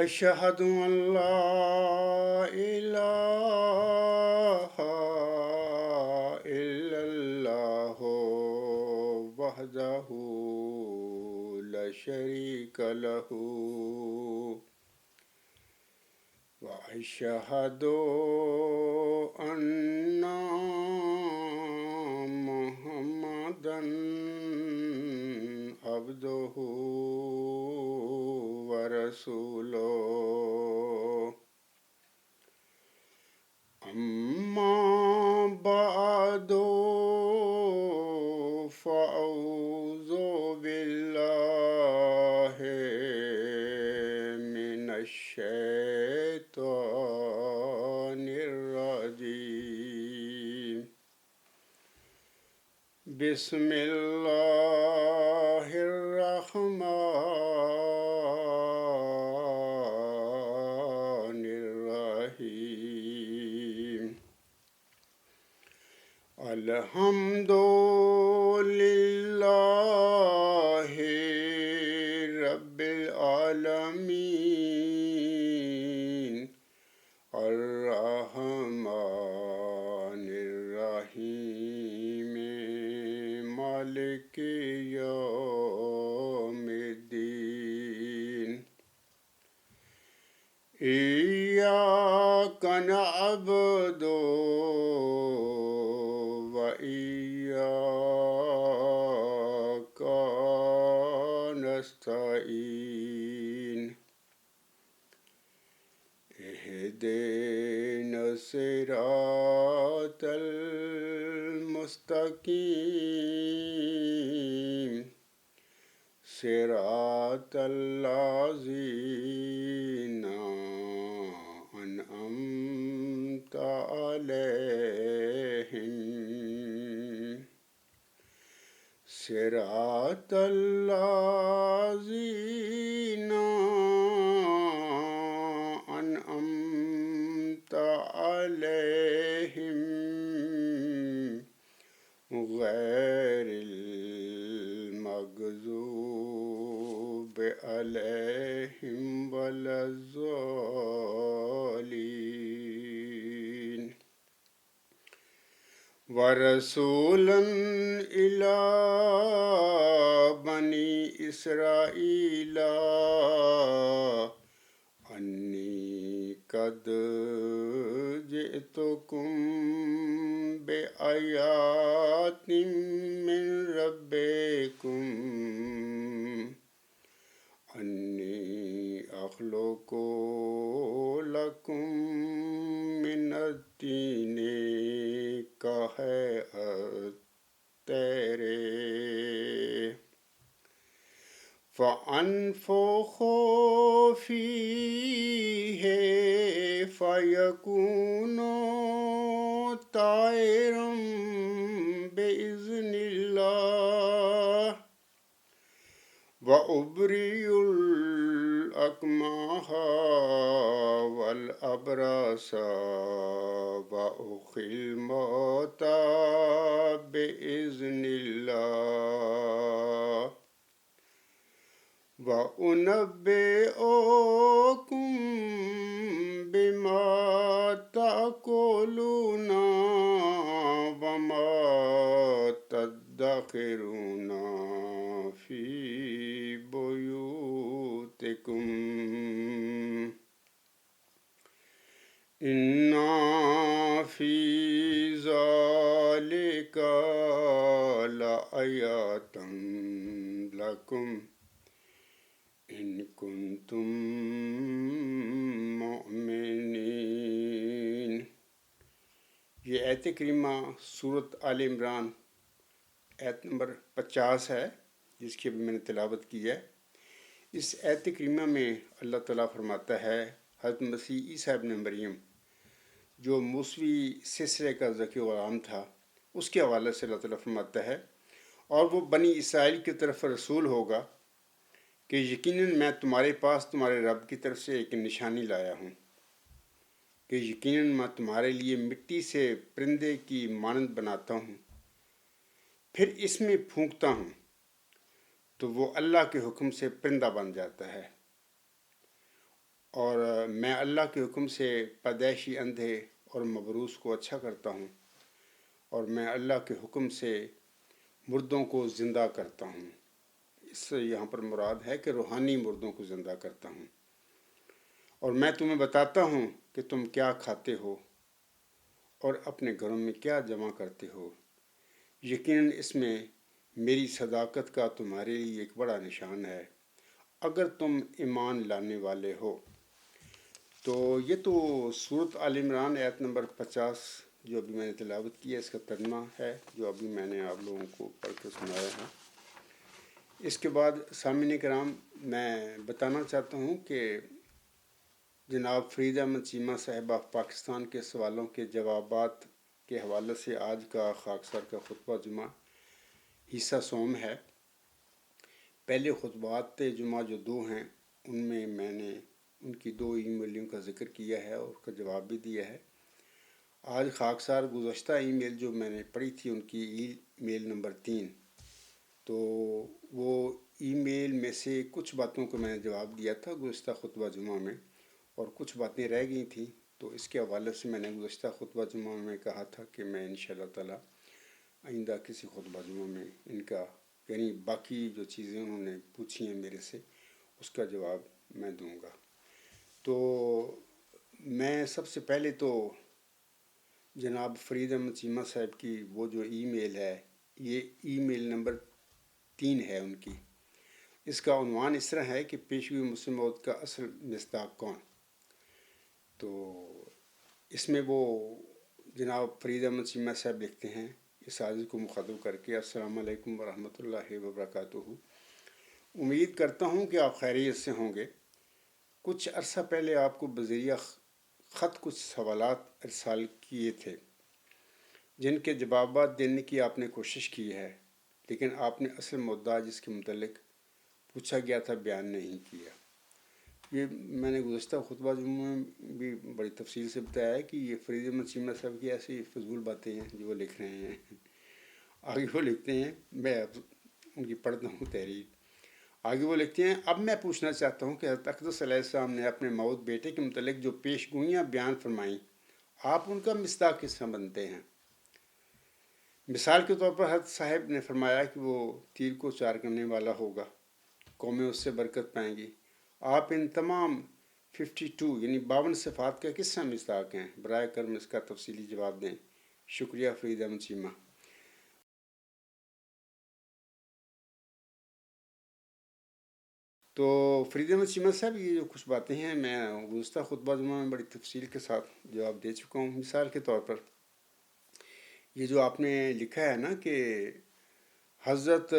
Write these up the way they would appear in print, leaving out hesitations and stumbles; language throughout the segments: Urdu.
أشهد أن لا إله إلا الله وحده لا شريك له وأشهد أن محمدا عبده ورسوله أما بعد فأعوذ بالله من الشيطان الرجيم بسم الله الرحمن الرحيم الحمد لله رب العالمين الرحمن الرحيم مالك يوم الدين إياك نعبد وإياك نستعين اهدنا الصراط المستقيم صراط الذين أنعمت عليهم صراط الذين أنعمت عليهم غير المغضوب عليهم ولا الضالين ورسولا إلى بني إسرائيل أني قد جئتكم بآيات من ربكم أني أخلق لكم من الطين كهيئة الطير فأنفخ فيه فيكون طائرا بإذن الله وأبرئ الأكمه والأبرص وأحيي الموتى بإذن الله وأنبئكم بما تأكلون وما تدخرون في بيوتكم إن في ذلك لآيات لكم إن كنتم مؤمنين۔ یہ آیت کریمہ سورت آل عمران آیت نمبر 50 ہے، جس کی ابھی میں نے تلاوت کی ہے۔ اس آیت کریمہ میں اللہ تعالیٰ فرماتا ہے حضرت مسیح عیسیٰ ابن مریم جو موسوی سلسلے کا ذکی غلام تھا، اس کے حوالے سے اللہ تعالیٰ فرماتا ہے اور وہ بنی اسرائیل کی طرف رسول ہوگا کہ یقیناً میں تمہارے پاس تمہارے رب کی طرف سے ایک نشانی لایا ہوں کہ یقیناً میں تمہارے لیے مٹی سے پرندے کی مانند بناتا ہوں، پھر اس میں پھونکتا ہوں تو وہ اللہ کے حکم سے پرندہ بن جاتا ہے، اور میں اللہ کے حکم سے پیدائشی اندھے اور مبروس کو اچھا کرتا ہوں، اور میں اللہ کے حکم سے مردوں کو زندہ کرتا ہوں۔ اس سے یہاں پر مراد ہے کہ روحانی مردوں کو زندہ کرتا ہوں۔ اور میں تمہیں بتاتا ہوں کہ تم کیا کھاتے ہو اور اپنے گھروں میں کیا جمع کرتے ہو۔ یقیناً اس میں میری صداقت کا تمہارے لیے ایک بڑا نشان ہے، اگر تم ایمان لانے والے ہو۔ تو یہ تو سورۃ آل عمران آیت نمبر 50 جو ابھی میں نے تلاوت کی ہے، اس کا ترجمہ ہے جو ابھی میں نے آپ لوگوں کو پڑھ کے سنایا ہے۔ اس کے بعد سامعین کرام، میں بتانا چاہتا ہوں کہ جناب فرید احمد چیمہ صاحبہ پاکستان کے سوالوں کے جوابات کے حوالے سے آج کا خاکسار کا خطبہ جمعہ حصہ سوم ہے۔ پہلے خطبات جمعہ جو 2 ہیں ان میں نے ان کی 2 ای میلوں کا ذکر کیا ہے اور اس کا جواب بھی دیا ہے۔ آج خاکسار گزشتہ ای میل جو میں نے پڑھی تھی ان کی ای میل نمبر 3، تو وہ ای میل میں سے کچھ باتوں کو میں نے جواب دیا تھا گزشتہ خطبہ جمعہ میں، اور کچھ باتیں رہ گئی تھیں، تو اس کے حوالے سے میں نے گزشتہ خطبہ جمعہ میں کہا تھا کہ میں انشاءاللہ تعالی آئندہ کسی خطبہ جمعہ میں ان کا یعنی باقی جو چیزیں انہوں نے پوچھی ہیں میرے سے اس کا جواب میں دوں گا۔ تو میں سب سے پہلے تو جناب فرید احمد چیمہ صاحب کی وہ جو ای میل ہے، یہ ای میل نمبر 3 ہے ان کی۔ اس کا عنوان اس طرح ہے کہ پیشگی مسلم موعود کا اصل مصداق کون؟ تو اس میں وہ جناب فرید احمد چیمہ صاحب لکھتے ہیں اس عزیز کو مخاطب کر کے: السلام علیکم ورحمۃ اللہ وبرکاتہ۔ امید کرتا ہوں کہ آپ خیریت سے ہوں گے۔ کچھ عرصہ پہلے آپ کو بذریعہ خط کچھ سوالات ارسال کیے تھے جن کے جوابات دینے کی آپ نے کوشش کی ہے، لیکن آپ نے اصل مدعا جس کے متعلق پوچھا گیا تھا بیان نہیں کیا۔ یہ میں نے گزشتہ خطبہ جمعہ میں بھی بڑی تفصیل سے بتایا ہے کہ یہ فرید احمد چیمہ صاحب کی ایسی فضول باتیں ہیں جو وہ لکھ رہے ہیں۔ آگے وہ لکھتے ہیں، میں ان کی پڑھتا ہوں تحریر۔ آگے وہ لکھتے ہیں: اب میں پوچھنا چاہتا ہوں کہ حضرت اقدس علیہ السلام نے اپنے موعود بیٹے کے متعلق جو پیش گوئیاں بیان فرمائیں، آپ ان کا مصداق کس طرح بنتے ہیں؟ مثال کے طور پر حضرت صاحب نے فرمایا کہ وہ تیر کو چار کرنے والا ہوگا، قومیں اس سے برکت پائیں گی۔ آپ ان تمام 52 یعنی 52 صفات کا کس طرح مصداق ہیں؟ برائے کرم اس کا تفصیلی جواب دیں۔ شکریہ فرید احمد چیمہ۔ تو فرید احمد چیمہ صاحب، یہ جو کچھ باتیں ہیں میں گزشتہ خطبہ جمعہ میں بڑی تفصیل کے ساتھ جواب دے چکا ہوں۔ مثال کے طور پر یہ جو آپ نے لکھا ہے نا کہ حضرت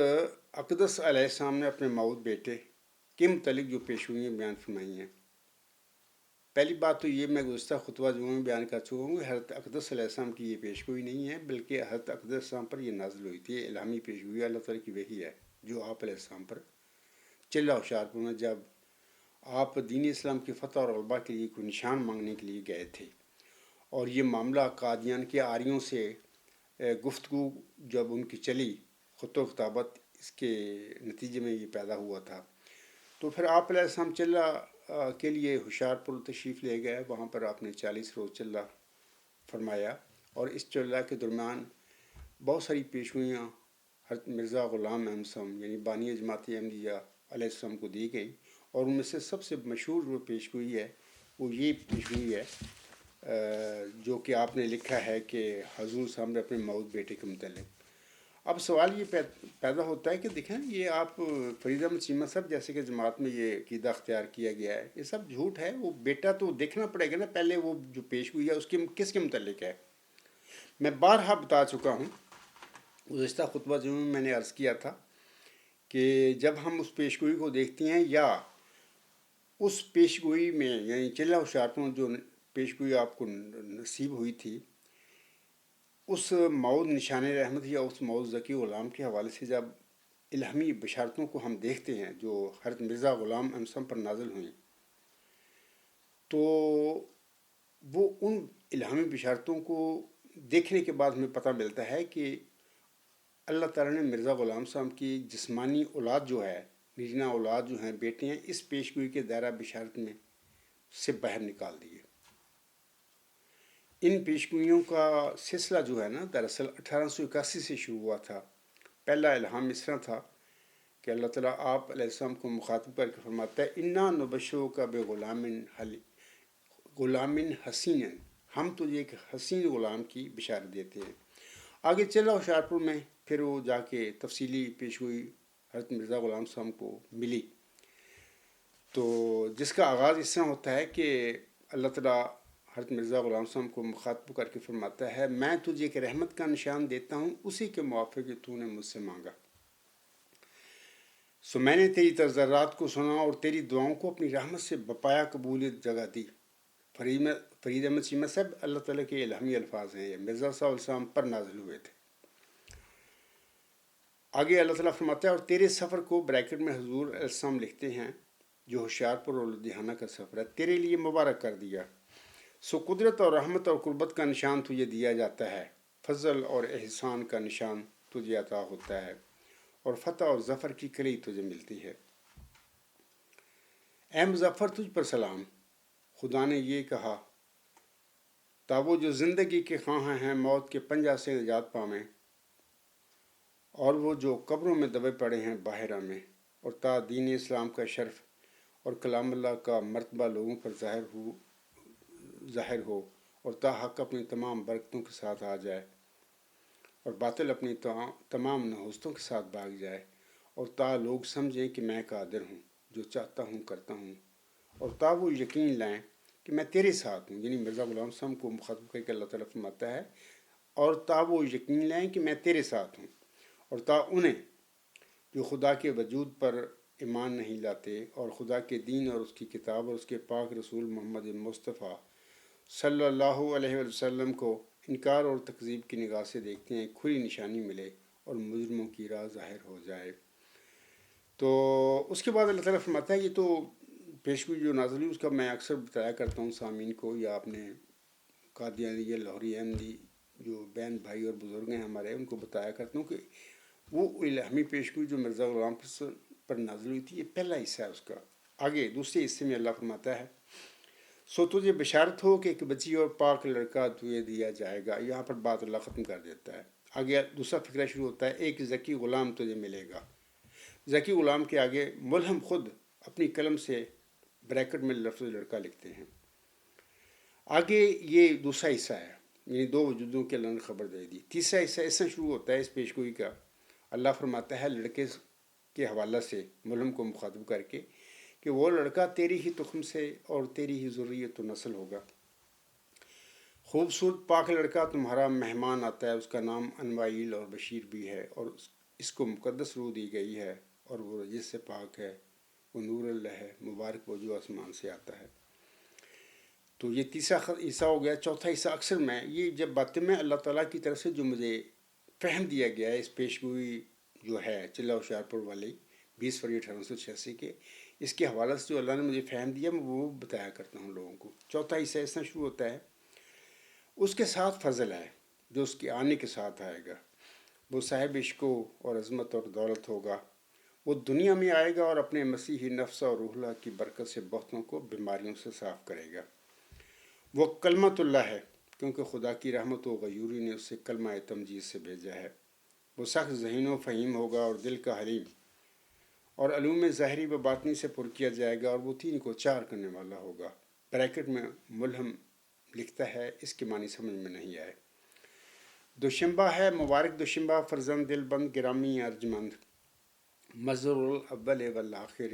اقدس علیہ السلام نے اپنے موعود بیٹے کے متعلق جو پیشگوئیاں بیان فرمائی ہیں، پہلی بات تو یہ میں گزشتہ خطبہ جمعہ میں بیان کر چکا ہوں کہ حضرت اقدس علیہ السلام کی یہ پیشگوئی نہیں ہے، بلکہ حضرت اقدس علیہ السلام پر یہ نازل ہوئی تھی۔ الہامی پیشگوئی اللہ تعالیٰ کی وحی ہے جو آپ علیہ السلام پر چلہ ہوشیارپور میں جب آپ دین اسلام کی فتح اور غلبہ کے لیے کوئی نشان مانگنے کے لیے گئے تھے، اور یہ معاملہ قادیان کے آریوں سے گفتگو جب ان کی چلی خط و خطابت، اس کے نتیجے میں یہ پیدا ہوا تھا۔ تو پھر آپ علیہ السلام چلہ کے لیے ہوشیارپور تشریف لے گئے، وہاں پر آپ نے 40 روز چلہ فرمایا، اور اس چلہ کے درمیان بہت ساری پیشگوئیاں حضرت مرزا غلام احمد صاحب یعنی بانی جماعت احمدیہ علیہ السلام کو دی گئی، اور ان میں سے سب سے مشہور جو پیشگوئی ہے وہ یہ پیشگوئی ہے جو کہ آپ نے لکھا ہے کہ حضور صاحب نے اپنے موعود بیٹے کے متعلق۔ اب سوال یہ پیدا ہوتا ہے کہ دیکھیں یہ آپ فرید احمد چیمہ صاحب جیسے کہ جماعت میں یہ عقیدہ اختیار کیا گیا ہے، یہ سب جھوٹ ہے۔ وہ بیٹا تو دیکھنا پڑے گا نا پہلے، وہ جو پیشگوئی ہے اس کے کس کے متعلق ہے۔ میں بارہا بتا چکا ہوں، گزشتہ خطبہ جمعہ میں میں نے عرض کیا تھا کہ جب ہم اس پیشگوئی کو دیکھتے ہیں یا اس پیشگوئی میں یعنی چلہ ہوشیارپور جو پیشگوئی آپ کو نصیب ہوئی تھی، اس موعود نشان رحمت یا اس موعود ذکی غلام کے حوالے سے جب الہامی بشارتوں کو ہم دیکھتے ہیں جو حضرت مرزا غلام احمد صاحب پر نازل ہوئیں، تو وہ ان الہامی بشارتوں کو دیکھنے کے بعد ہمیں پتہ ملتا ہے کہ اللہ تعالیٰ نے مرزا غلام صاحب کی جسمانی اولاد جو ہے، نجنا اولاد جو ہیں، بیٹے ہیں، اس پیشگوئی کے دائرہ بشارت میں سے باہر نکال دیے۔ ان پیشگوئیوں کا سلسلہ جو ہے نا دراصل 1881 سے شروع ہوا تھا۔ پہلا الہام اس طرح تھا کہ اللہ تعالیٰ آپ علیہ السلام کو مخاطب کر کے فرماتا ہے انا نبشرو کا بے غلام حسین، ہم تجھے ایک حسین غلام کی بشارت دیتے ہیں۔ آگے چلا ہوشیارپور میں پھر وہ جا کے تفصیلی پیشگوئی حضرت مرزا غلام صاحب کو ملی، تو جس کا آغاز اس طرح ہوتا ہے کہ اللہ تعالیٰ حضرت مرزا غلام صاحب کو مخاطب کر کے فرماتا ہے میں تجھے ایک رحمت کا نشان دیتا ہوں، اسی کے موافق جو تو نے مجھ سے مانگا۔ سو میں نے تیری تضرعات کو سنا اور تیری دعاؤں کو اپنی رحمت سے بپایا قبولیت جگہ دی۔ فرید احمد چیمہ صاحب اللہ تعالیٰ کے الہامی الفاظ ہیں، یہ مرزا صاحب علیہ السلام پر نازل ہوئے تھے۔ آگے اللہ تعالیٰ فرماتا ہے اور تیرے سفر کو بریکٹ میں حضور علیہ السلام لکھتے ہیں جو ہوشیارپور اور لدھیانہ کا سفر ہے، تیرے لیے مبارک کر دیا۔ سو قدرت اور رحمت اور قربت کا نشان تجھے دیا جاتا ہے، فضل اور احسان کا نشان تجھے عطا ہوتا ہے، اور فتح اور ظفر کی کلی تجھے ملتی ہے۔ اے مظفر تجھ پر سلام، خدا نے یہ کہا تا وہ جو زندگی کے خواہاں ہیں موت کے پنجہ سے نجات پاویں، اور وہ جو قبروں میں دبے پڑے ہیں باہرہ میں، اور تا دین اسلام کا شرف اور کلام اللہ کا مرتبہ لوگوں پر ظاہر ہو، اور تا حق اپنی تمام برکتوں کے ساتھ آ جائے اور باطل اپنی تمام نحوستوں کے ساتھ بھاگ جائے، اور تا لوگ سمجھیں کہ میں قادر ہوں، جو چاہتا ہوں کرتا ہوں، اور تا وہ یقین لائیں کہ میں تیرے ساتھ ہوں۔ یعنی مرزا غلام صاحب کو مخاطب کر کے اللہ تعالیٰ فرماتا ہے اور تا وہ یقین لائیں کہ میں تیرے ساتھ ہوں، اور تا انہیں جو خدا کے وجود پر ایمان نہیں لاتے اور خدا کے دین اور اس کی کتاب اور اس کے پاک رسول محمد مصطفیٰ صلی اللہ علیہ وسلم کو انکار اور تکذیب کی نگاہ سے دیکھتے ہیں، کھلی نشانی ملے اور مجرموں کی راہ ظاہر ہو جائے۔ تو اس کے بعد اللہ تعالیٰ فرماتا ہے، یہ تو پیشگوئی جو نازل ہوئی اس کا میں اکثر بتایا کرتا ہوں سامعین کو، یا اپنے قادیانی لاہوری احمدی جو بہن بھائی اور بزرگ ہیں ہمارے ان کو بتایا کرتا ہوں کہ وہ الہامی پیشگوئی جو مرزا غلام پر نازل ہوئی تھی، یہ پہلا حصہ ہے اس کا۔ آگے دوسرے حصے میں اللہ فرماتا ہے سو تجھے بشارت ہو کہ ایک بچی اور پاک لڑکا تجھے دیا جائے گا۔ یہاں پر بات اللہ ختم کر دیتا ہے، آگے دوسرا فقرہ شروع ہوتا ہے، ایک ذکی غلام تجھے ملے گا۔ ذکی غلام کے آگے ملہم خود اپنی قلم سے بریکٹ میں لفظ لڑکا لکھتے ہیں۔ آگے یہ دوسرا حصہ ہے، یعنی دو وجودوں کے اللہ نے خبر دے دی۔ تیسرا حصہ اس سے شروع ہوتا ہے اس پیشگوئی کا، اللہ فرماتا ہے لڑکے کے حوالہ سے ملہم کو مخاطب کر کے کہ وہ لڑکا تیری ہی تخم سے اور تیری ہی ذریت و نسل ہوگا۔ خوبصورت پاک لڑکا تمہارا مہمان آتا ہے، اس کا نام انوائیل اور بشیر بھی ہے، اور اس کو مقدس روح دی گئی ہے، اور وہ رجس سے پاک ہے، وہ نور اللہ ہے، مبارک وہ جو آسمان سے آتا ہے۔ تو یہ تیسرا حصہ ہو گیا۔ چوتھا حصہ اکثر میں یہ جب باتیں میں اللہ تعالیٰ کی طرف سے جو مجھے فہم دیا گیا ہے اس پیشگوئی جو ہے چلہ ہوشیارپور والی 20 فروری 1886 کے، اس کے حوالے سے جو اللہ نے مجھے فہم دیا میں وہ بتایا کرتا ہوں لوگوں کو۔ چوتھا حصہ اس طرح شروع ہوتا ہے، اس کے ساتھ فضل ہے جو اس کے آنے کے ساتھ آئے گا، وہ صاحب عشق اور عظمت اور دولت ہوگا، وہ دنیا میں آئے گا اور اپنے مسیحی نفس اور روح اللہ کی برکت سے بہتوں کو بیماریوں سے صاف کرے گا۔ وہ کلمت اللہ ہے کیونکہ خدا کی رحمت و غیوری نے اسے کلمہ تمجید سے بھیجا ہے۔ وہ سخت ذہین و فہیم ہوگا اور دل کا حلیم، اور علوم ظاہری و باطنی سے پر کیا جائے گا، اور وہ تین کو چار کرنے والا ہوگا۔ بریکٹ میں ملہم لکھتا ہے، اس کے معنی سمجھ میں نہیں آئے۔ دوشنبہ ہے، مبارک دوشنبہ فرزند دل بند گرامی ارجمند، مظہر الاول والآخر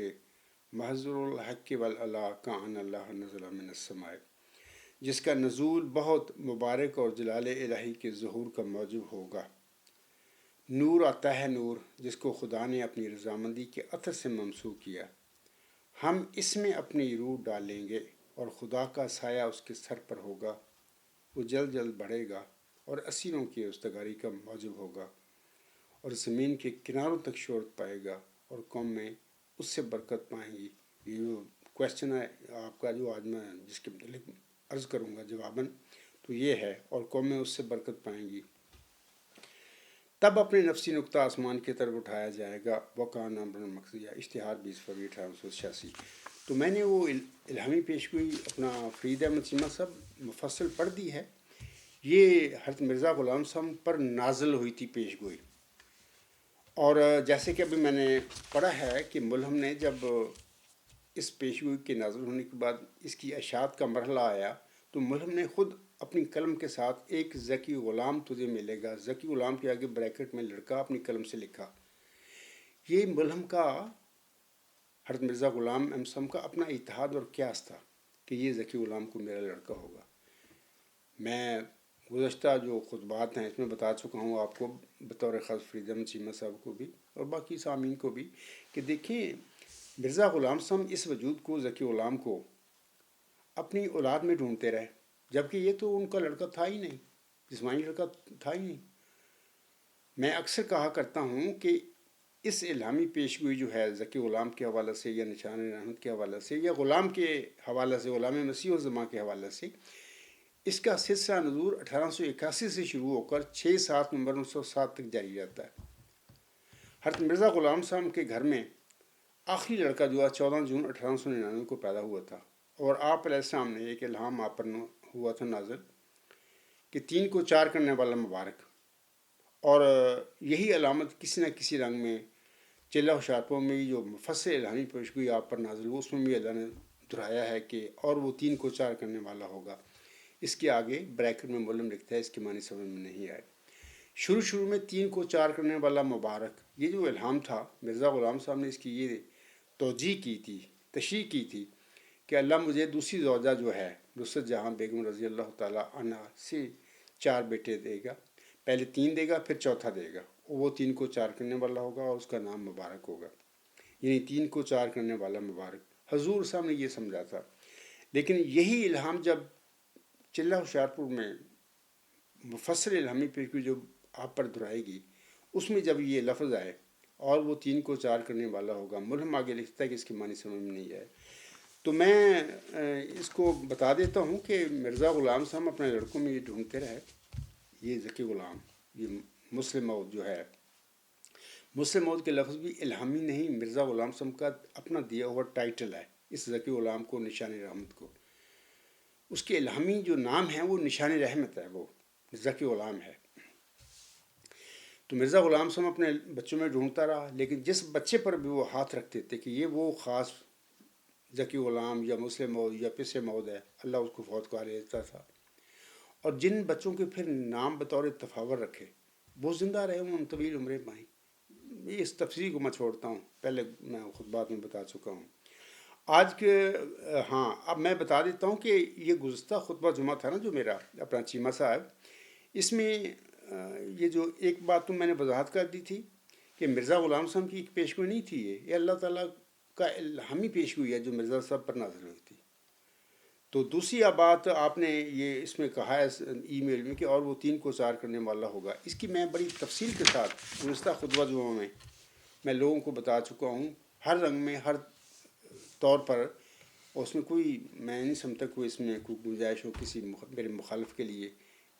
محضر الحق والعلا کان اللہ نزل من السماء، جس کا نزول بہت مبارک اور جلال الہی کے ظہور کا موجب ہوگا۔ نور آتا ہے نور، جس کو خدا نے اپنی رضامندی کے عطر سے ممسوح کیا۔ ہم اس میں اپنی روح ڈالیں گے اور خدا کا سایہ اس کے سر پر ہوگا، وہ جلد جلد بڑھے گا اور اسیروں کی استگاری کا موجب ہوگا، اور زمین کے کناروں تک شہرت پائے گا، اور قوم میں اس سے برکت پائیں گی۔ یہ جو کویشچن ہے آپ کا جو آج میں جس کے متعلق عرض کروں گا جواباً، تو یہ ہے، اور قوم میں اس سے برکت پائیں گی۔ تب اپنے نفسی نقطہ آسمان کی طرف اٹھایا جائے گا، وکان امرا مقضیہ، اشتہار 20 فروری 1886۔ تو میں نے وہ الہامی پیشگوئی اپنا فرید احمد چیمہ صاحب مفصل پڑھ دی ہے. یہ حضرت مرزا غلام صاحب پر نازل ہوئی تھی پیشگوئی. اور جیسے کہ ابھی میں نے پڑھا ہے کہ ملہم نے جب اس پیشگوئی کے نازل ہونے کے بعد اس کی اشاعت کا مرحلہ آیا تو ملہم نے خود اپنی قلم کے ساتھ ایک ذکی غلام تجھے ملے گا، ذکی غلام کے آگے بریکٹ میں لڑکا اپنی قلم سے لکھا. یہ ملہم کا حضرت مرزا غلام احمد صاحب کا اپنا اتحاد اور قیاس تھا کہ یہ ذکی غلام کو میرا لڑکا ہوگا. میں گزشتہ جو خطبات ہیں اس میں بتا چکا ہوں آپ کو بطور خاص فرید احمد چیمہ صاحب کو بھی اور باقی سامعین کو بھی کہ دیکھیں مرزا غلام صاحب اس وجود کو، ذکی غلام کو، اپنی اولاد میں ڈھونڈتے رہے، جبکہ یہ تو ان کا لڑکا تھا ہی نہیں، جسمانی لڑکا تھا ہی نہیں. میں اکثر کہا کرتا ہوں کہ اس الہامی پیشگوئی جو ہے ذکی غلام کے حوالے سے یا نشان رحمت کے حوالے سے یا غلام کے حوالے سے، غلام مسیح الزماں کے حوالے سے، اس کا سلسلہ نزول 1881 سے شروع ہو کر 6/7 نومبر 1907 تک جاری رہتا ہے. حضرت مرزا غلام صاحب کے گھر میں آخری لڑکا جو ہے 14 جون 1899 کو پیدا ہوا تھا، اور آپ علیہ السلام نے ایک الہام آپ پر ہوا تھا نازل کہ 3 کو 4 کرنے والا مبارک. اور یہی علامت کسی نہ کسی رنگ میں چلہ ہوشیارپور میں جو مفصل الہامی پیشگوئی آپ پر نازل ہو اس میں بھی اللہ نے دہرایا ہے کہ اور وہ 3 کو 4 کرنے والا ہوگا. اس کے آگے بریکٹ میں ملم لکھتا ہے، اس کے معنی سمجھ میں نہیں آئے. شروع میں 3 کو 4 کرنے والا مبارک، یہ جو الہام تھا مرزا غلام صاحب نے اس کی یہ توجیہ کی تھی، تشریح کی تھی کہ اللہ مجھے دوسری زوجہ جو ہے نصرت جہاں بیگم رضی اللہ تعالیٰ عنہ سے 4 بیٹے دے گا، پہلے 3 دے گا پھر چوتھا دے گا، وہ 3 کو 4 کرنے والا ہوگا اور اس کا نام مبارک ہوگا. یعنی 3 کو 4 کرنے والا مبارک حضور صاحب نے یہ سمجھا تھا. لیکن یہی الہام جب چلہ ہوشیارپور میں مفصل الہامی پیشگوئی جو آپ پر دہرائی گی اس میں جب یہ لفظ آئے اور وہ 3 کو 4 کرنے والا ہوگا، ملہم آگے لکھتا ہے کہ اس کی معنی سمجھ میں نہیں آئے. تو میں اس کو بتا دیتا ہوں کہ مرزا غلام صاحب اپنے لڑکوں میں یہ ڈھونڈتے رہے. یہ ذکی غلام، یہ مسلم موعود جو ہے، مسلم موعود کے لفظ بھی الہامی نہیں، مرزا غلام صاحب کا اپنا دیا ہوا ٹائٹل ہے اس ذکی غلام کو، نشان رحمت کو. اس کے الہامی جو نام ہے وہ نشان رحمت ہے، وہ ذکی غلام ہے. تو مرزا غلام صاحب اپنے بچوں میں ڈھونڈتا رہا، لیکن جس بچے پر بھی وہ ہاتھ رکھتے تھے کہ یہ وہ خاص ذکی غلام یا مسلم موعود یا پسر موعود ہے، اللہ اس کو فوت کر دیتا تھا. اور جن بچوں کے پھر نام بطور تفاور رکھے وہ زندہ رہے، ان طویل عمریں پائیں. اس تفصیل کو میں چھوڑتا ہوں، پہلے میں خطبات میں بتا چکا ہوں. آج کے اب میں بتا دیتا ہوں کہ یہ گزشتہ خطبہ جمعہ تھا نا جو میرا اپنا چیمہ صاحب، اس میں یہ جو ایک بات تو میں نے وضاحت کر دی تھی کہ مرزا غلام صاحب کی ایک پیشگوئی نہیں تھی، یہ اللہ تعالیٰ کا الہامی پیشگوئی ہے جو مرزا صاحب پر نازل ہوئی تھی. تو دوسری بات آپ نے یہ اس میں کہا ہے ای میل میں کہ اور وہ 3 کو 4 کرنے والا ہوگا، اس کی میں بڑی تفصیل کے ساتھ گزشتہ خطبہ جمعہ میں لوگوں کو بتا چکا ہوں، ہر رنگ میں، ہر طور پر. اور اس میں کوئی میں نہیں سمجھتا کوئی اس میں کوئی گنجائش ہو کسی میرے مخالف کے لیے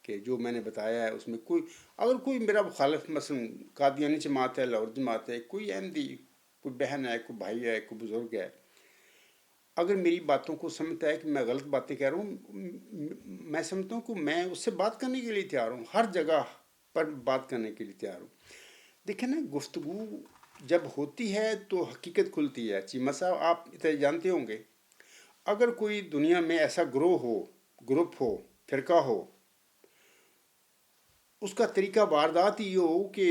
کہ جو میں نے بتایا ہے اس میں کوئی، اگر کوئی میرا مخالف مثلا قادیانی جماعت ہے، لاہور جماعت ہے، کوئی احمدی، کوئی بہن ہے، کوئی بھائی ہے، کوئی بزرگ ہے، اگر میری باتوں کو سمجھتا ہے کہ میں غلط باتیں کہہ رہا ہوں، میں سمجھتا ہوں کہ میں اس سے بات کرنے کے لیے تیار ہوں، ہر جگہ پر بات کرنے کے لیے تیار ہوں. دیکھیں نا، گفتگو جب ہوتی ہے تو حقیقت کھلتی ہے. چیمہ صاحب آپ اتنے جانتے ہوں گے، اگر کوئی دنیا میں ایسا گروہ ہو، گروپ ہو، فرقہ ہو، اس کا طریقہ واردات یہ ہو کہ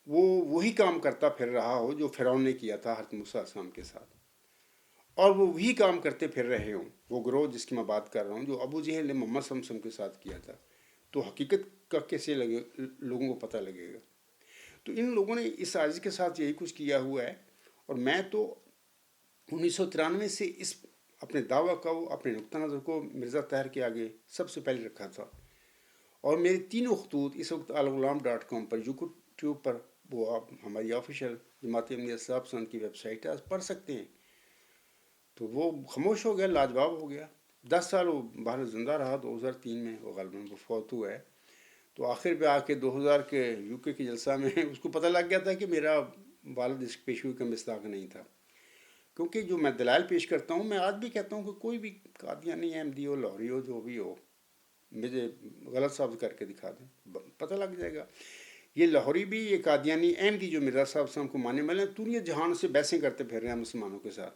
وہ وہی کام کرتا پھر رہا ہو جو فرعون نے کیا تھا حضرت موسیٰ علیہ السلام کے ساتھ، اور وہ وہی کام کرتے پھر رہے ہوں، وہ گروہ جس کی میں بات کر رہا ہوں جو ابو جہل نے محمد صلی اللہ علیہ وسلم کے ساتھ کیا تھا، تو حقیقت کا کیسے لوگوں کو پتہ لگے گا؟ تو ان لوگوں نے اس عاجزی کے ساتھ یہی کچھ کیا ہوا ہے. اور میں تو 1993 سے اس اپنے دعویٰ کو، اپنے نقطہ نظر کو مرزا طاہر کے آگے سب سے پہلے رکھا تھا. اور میرے تینوں خطوط اس وقت alghulam.com پر، یوٹیوب پر، وہ آپ ہماری آفیشیل جماعت احمدیہ صاحب سند کی ویب سائٹ ہے، پڑھ سکتے ہیں. تو وہ خاموش ہو گیا، لاجواب ہو گیا. 10 سال وہ باہر زندہ رہا، 2003 میں وہ غالباً وہ فوت ہوا ہے. تو آخر پہ آ کے 2000 کے UK کے جلسہ میں اس کو پتہ لگ گیا تھا کہ میرا والد اس پیشگوئی کا مصداق نہیں تھا. کیونکہ جو میں دلائل پیش کرتا ہوں، میں آج بھی کہتا ہوں کہ کوئی بھی قادیانی احمدی ہو، لاہوری ہو، جو بھی ہو، مجھے غلط ثابت کر کے دکھا دیں، پتہ لگ جائے گا۔ یہ لاہوری بھی، یہ قادیانی احمدی جو مرزا صاحب کو ماننے والے ہیں، دنیا جہان سے بحثیں کرتے پھر رہے ہیں مسلمانوں کے ساتھ،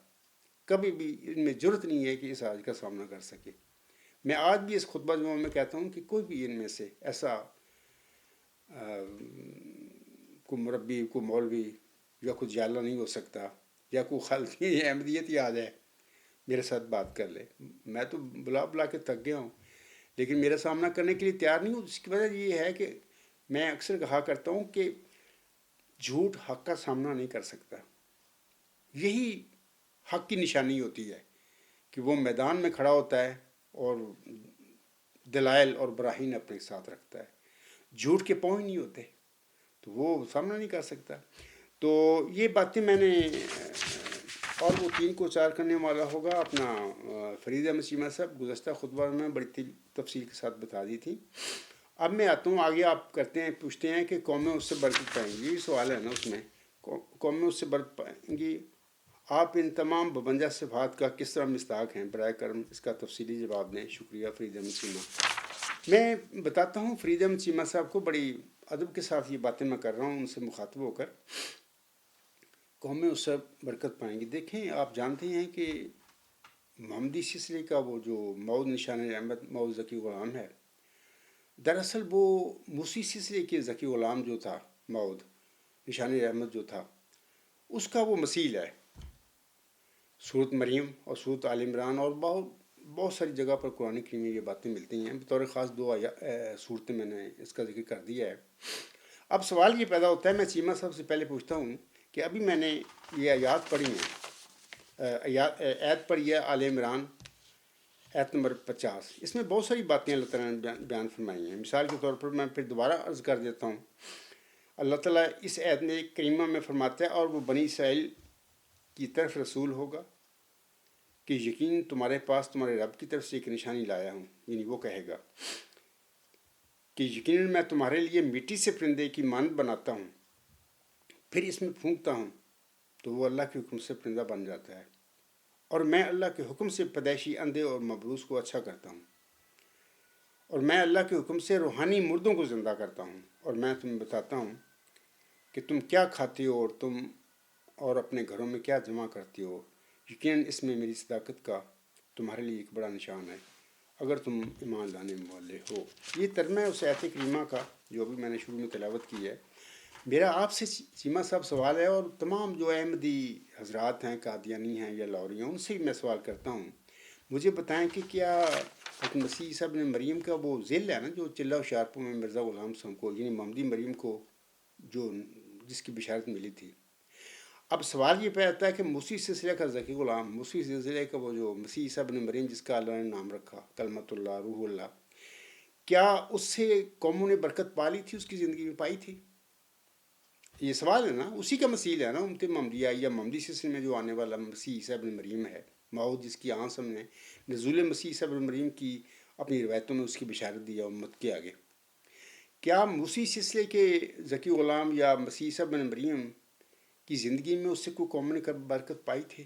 کبھی بھی ان میں جرت نہیں ہے کہ اس آج کا سامنا کر سکے۔ میں آج بھی اس خطبہ جمعہ میں کہتا ہوں کہ کوئی بھی ان میں سے ایسا کوئی مربی، کوئی مولوی یا کوئی جالہ نہیں ہو سکتا، یا کوئی خالقی احمدیت ہی آ جائے میرے ساتھ بات کر لے۔ میں تو بلا بلا کے تھک گیا ہوں، لیکن میرا سامنا کرنے کے لیے تیار نہیں ہوں۔ اس کی وجہ یہ ہے کہ میں اکثر کہا کرتا ہوں کہ جھوٹ حق کا سامنا نہیں کر سکتا۔ یہی حق کی نشانی ہوتی ہے کہ وہ میدان میں کھڑا ہوتا ہے اور دلائل اور براہین اپنے ساتھ رکھتا ہے۔ جھوٹ کے پاؤں ہی نہیں ہوتے تو وہ سامنا نہیں کر سکتا۔ تو یہ باتیں میں نے، اور وہ 3 کو 4 کرنے والا ہوگا اپنا فرید احمد چیمہ صاحب گزشتہ خطبہ میں بڑی تفصیل کے ساتھ بتا دی تھی۔ اب میں آتا ہوں آگے، آپ کرتے ہیں، پوچھتے ہیں کہ قومیں اس سے برکت پائیں گی، یہ سوال ہے نا اس میں، قومیں اس سے برکت پائیں گی، آپ ان تمام 52 صفات کا کس طرح مصداق ہیں؟ برائے کرم اس کا تفصیلی جواب دیں۔ شکریہ فرید احمد چیمہ۔ میں بتاتا ہوں فرید احمد چیمہ صاحب کو، بڑی ادب کے ساتھ یہ باتیں میں کر رہا ہوں ان سے مخاطب ہو کر، قومیں اس سے برکت پائیں گی۔ دیکھیں، آپ جانتے ہیں کہ محمدی سلسلے کا وہ جو مود نشان احمد مود ذکی غلام ہے، دراصل وہ موسی سلسلے کے ذکی غلام جو تھا، مود نشان احمد جو تھا، اس کا وہ مثیل ہے۔ سورت مریم اور سورت آل عمران اور بہت ساری جگہ پر قرآن کریم میں یہ باتیں ملتی ہیں۔ بطور خاص 2 صورتیں میں نے اس کا ذکر کر دیا ہے۔ اب سوال یہ پیدا ہوتا ہے، میں چیمہ صاحب سے پہلے پوچھتا ہوں کہ ابھی میں نے یہ آیات پڑھی ہیں، آیت پڑھی ہے آل عمران آیت نمبر 50، اس میں بہت ساری باتیں اللہ تعالیٰ نے بیان فرمائی ہیں۔ مثال کے طور پر میں پھر دوبارہ عرض کر دیتا ہوں، اللہ تعالیٰ اس آیت میں کریمہ میں فرماتا ہے، اور وہ بنی اسرائیل کی طرف رسول ہوگا کہ یقین تمہارے پاس تمہارے رب کی طرف سے ایک نشانی لایا ہوں، یعنی وہ کہے گا کہ یقیناً میں تمہارے لیے مٹی سے پرندے کی مانند بناتا ہوں، پھر اس میں پھونکتا ہوں تو وہ اللہ کے حکم سے پرندہ بن جاتا ہے، اور میں اللہ کے حکم سے پیدائشی اندھے اور مبروس کو اچھا کرتا ہوں، اور میں اللہ کے حکم سے روحانی مردوں کو زندہ کرتا ہوں، اور میں تمہیں بتاتا ہوں کہ تم کیا کھاتے ہو اور اپنے گھروں میں کیا جمع کرتے ہو، یقیناً اس میں میری صداقت کا تمہارے لیے ایک بڑا نشان ہے اگر تم ایمان لانے والے ہو۔ یہ ترجمہ ہے اس آیت کریمہ کا جو بھی میں نے شروع میں تلاوت کی ہے۔ میرا آپ سے چیمہ صاحب سوال ہے، اور تمام جو احمدی حضرات ہیں، قادیانی ہیں یا لاہوری ہیں، ان سے بھی میں سوال کرتا ہوں، مجھے بتائیں کہ کیا مسیح عیسیٰ ابن مریم کا وہ ذل ہے نا جو چلہ و شارپوں میں مرزا غلام صاحب کو، یعنی محمدی مریم کو، جو جس کی بشارت ملی تھی۔ اب سوال یہ پیدا ہوتا ہے کہ موسی سلسلے کا ذکی غلام، موسی سلسلے کا وہ جو مسیح عیسیٰ ابن مریم جس کا اللہ نے نام رکھا کلمت اللہ روح اللہ، کیا اس سے قوموں نے برکت پا لی تھی، اس کی زندگی میں پائی تھی؟ یہ سوال ہے نا، اسی کا مثیل ہے نا امت محمدیہ یا محمدی سلسلے میں جو آنے والا مسیح عیسیٰ ابن مریم ہے، ماؤد جس کی آنس ہم نے نزول مسیح عیسیٰ ابن مریم کی اپنی روایتوں میں اس کی بشارت دی ہے امت کے آگے۔ کیا موسی سلسلے کے ذکی غلام یا مسیح عیسیٰ ابن مریم کی زندگی میں اس سے کوئی قوم نے برکت پائی تھی؟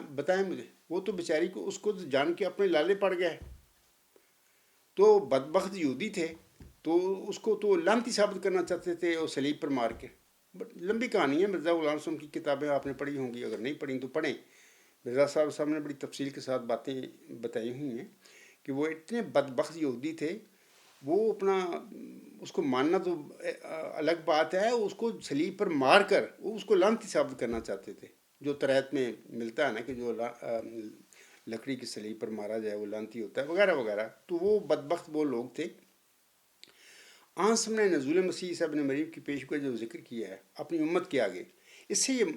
بتائیں مجھے۔ وہ تو بیچاری کو، اس کو جان کے اپنے لالے پڑ گئے، تو بدبخت یہودی تھے، تو اس کو تو لعنتی ثابت کرنا چاہتے تھے اور صلیب پر مار کے۔ لمبی کہانی ہے، مرزا غلام صاحب کی کتابیں آپ نے پڑھی ہوں گی، اگر نہیں پڑھی تو پڑھیں۔ مرزا صاحب نے بڑی تفصیل کے ساتھ باتیں بتائی ہوئی ہیں کہ وہ اتنے بدبخت یہودی تھے، وہ اپنا اس کو ماننا تو الگ بات ہے، اس کو صلیب پر مار کر وہ اس کو لعنتی ثابت کرنا چاہتے تھے، جو ترائت میں ملتا ہے نا کہ جو لکڑی کی صلیب پر مارا جائے وہ لعنتی ہوتا ہے، وغیرہ وغیرہ۔ تو وہ بدبخت وہ لوگ تھے۔ آنس نے نزول مسیح عیسیٰ ابن مریم کی پیشگوئی جو ذکر کیا ہے اپنی امت کے آگے، اس سے یہ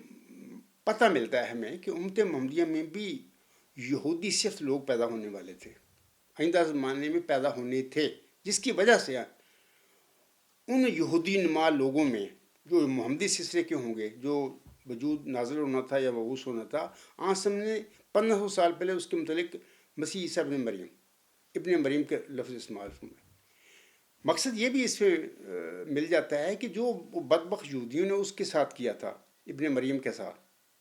پتہ ملتا ہے ہمیں کہ امت محمدیہ میں بھی یہودی صرف لوگ پیدا ہونے والے تھے، آئندہ زمانے میں پیدا ہونے تھے، جس کی وجہ سے ان یہودی نما لوگوں میں جو محمدی سلسلے کے ہوں گے، جو وجود نازل ہونا تھا یا مبعوث ہونا تھا، آنسم نے 1500 سال پہلے اس کے متعلق مسیح عیسیٰ ابن مریم کے لفظ استعمال فرمائے۔ مقصد یہ بھی اس میں مل جاتا ہے کہ جو بدبخت یہودیوں نے اس کے ساتھ کیا تھا، ابن مریم کے ساتھ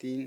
3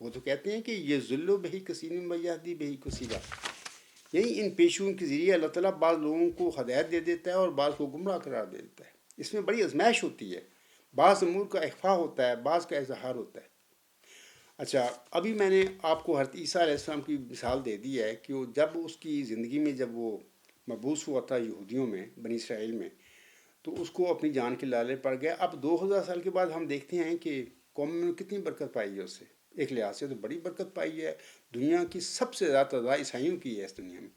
وہ تو کہتے ہیں کہ یہ ذلو بہی کثیر و یہدی بہی کثیرا، یعنی ان پیشوں کے ذریعے اللہ تعالیٰ بعض لوگوں کو ہدایت دے دیتا ہے اور بعض کو گمراہ قرار دے دیتا ہے. اس میں بڑی آزمائش ہوتی ہے، بعض امور کا اخفا ہوتا ہے، بعض کا اظہار ہوتا ہے. اچھا، ابھی میں نے آپ کو حضرت عیسیٰ علیہ السلام کی مثال دے دی ہے کہ وہ جب اس کی زندگی میں جب وہ مبعوث ہوا تھا یہودیوں میں، بنی اسرائیل میں، تو اس کو اپنی جان کے لالے پڑ گیا. اب 2000 سال کے بعد ہم دیکھتے ہیں کہ قوم میں کتنی برکت پائی ہے اس سے. ایک لحاظ سے تو بڑی برکت پائی ہے. دنیا کی سب سے زیادہ تعداد عیسائیوں کی ہے اس دنیا میں.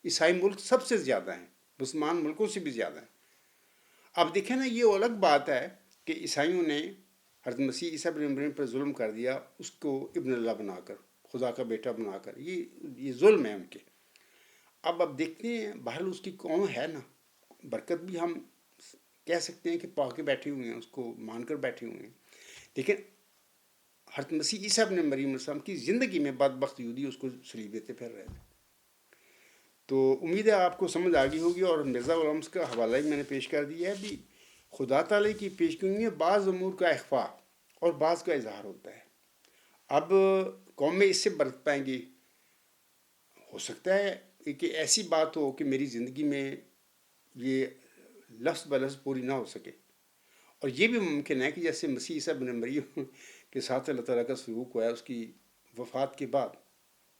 عیسائی ملک سب سے زیادہ ہیں، مسلمان ملکوں سے بھی زیادہ ہیں. اب دیکھیں نا، یہ الگ بات ہے کہ عیسائیوں نے حضرت مسیح عیسیٰ بن مریم پر ظلم کر دیا، اس کو ابن اللہ بنا کر، خدا کا بیٹا بنا کر. یہ ظلم ہے ان کے. اب دیکھتے ہیں بہرحال اس کی قوم ہے نا، برکت بھی ہم کہہ سکتے ہیں کہ پا کے بیٹھے ہوئے ہیں، اس کو مان کر بیٹھے ہوئے ہیں. لیکن حضرت مسیح عیسیٰ ابن مریم السلام کی زندگی میں بدبخت یہودی اس کو صلیب دیتے پھر رہے تھے. تو امید ہے آپ کو سمجھ آ گئی ہوگی. اور مرزا غلام کا حوالہ بھی میں نے پیش کر دیا ہے. بھی خدا تعالیٰ کی پیشگوئی میں بعض امور کا اخفا اور بعض کا اظہار ہوتا ہے. اب قوم میں اس سے برت پائیں گی. ہو سکتا ہے کہ ایسی بات ہو کہ میری زندگی میں یہ لفظ بلفظ پوری نہ ہو سکے، اور یہ بھی ممکن ہے کہ جیسے مسیح عیسیٰ بن مریم کے ساتھ اللہ تعالیٰ کا سلوک ہوا ہے، اس کی وفات کے بعد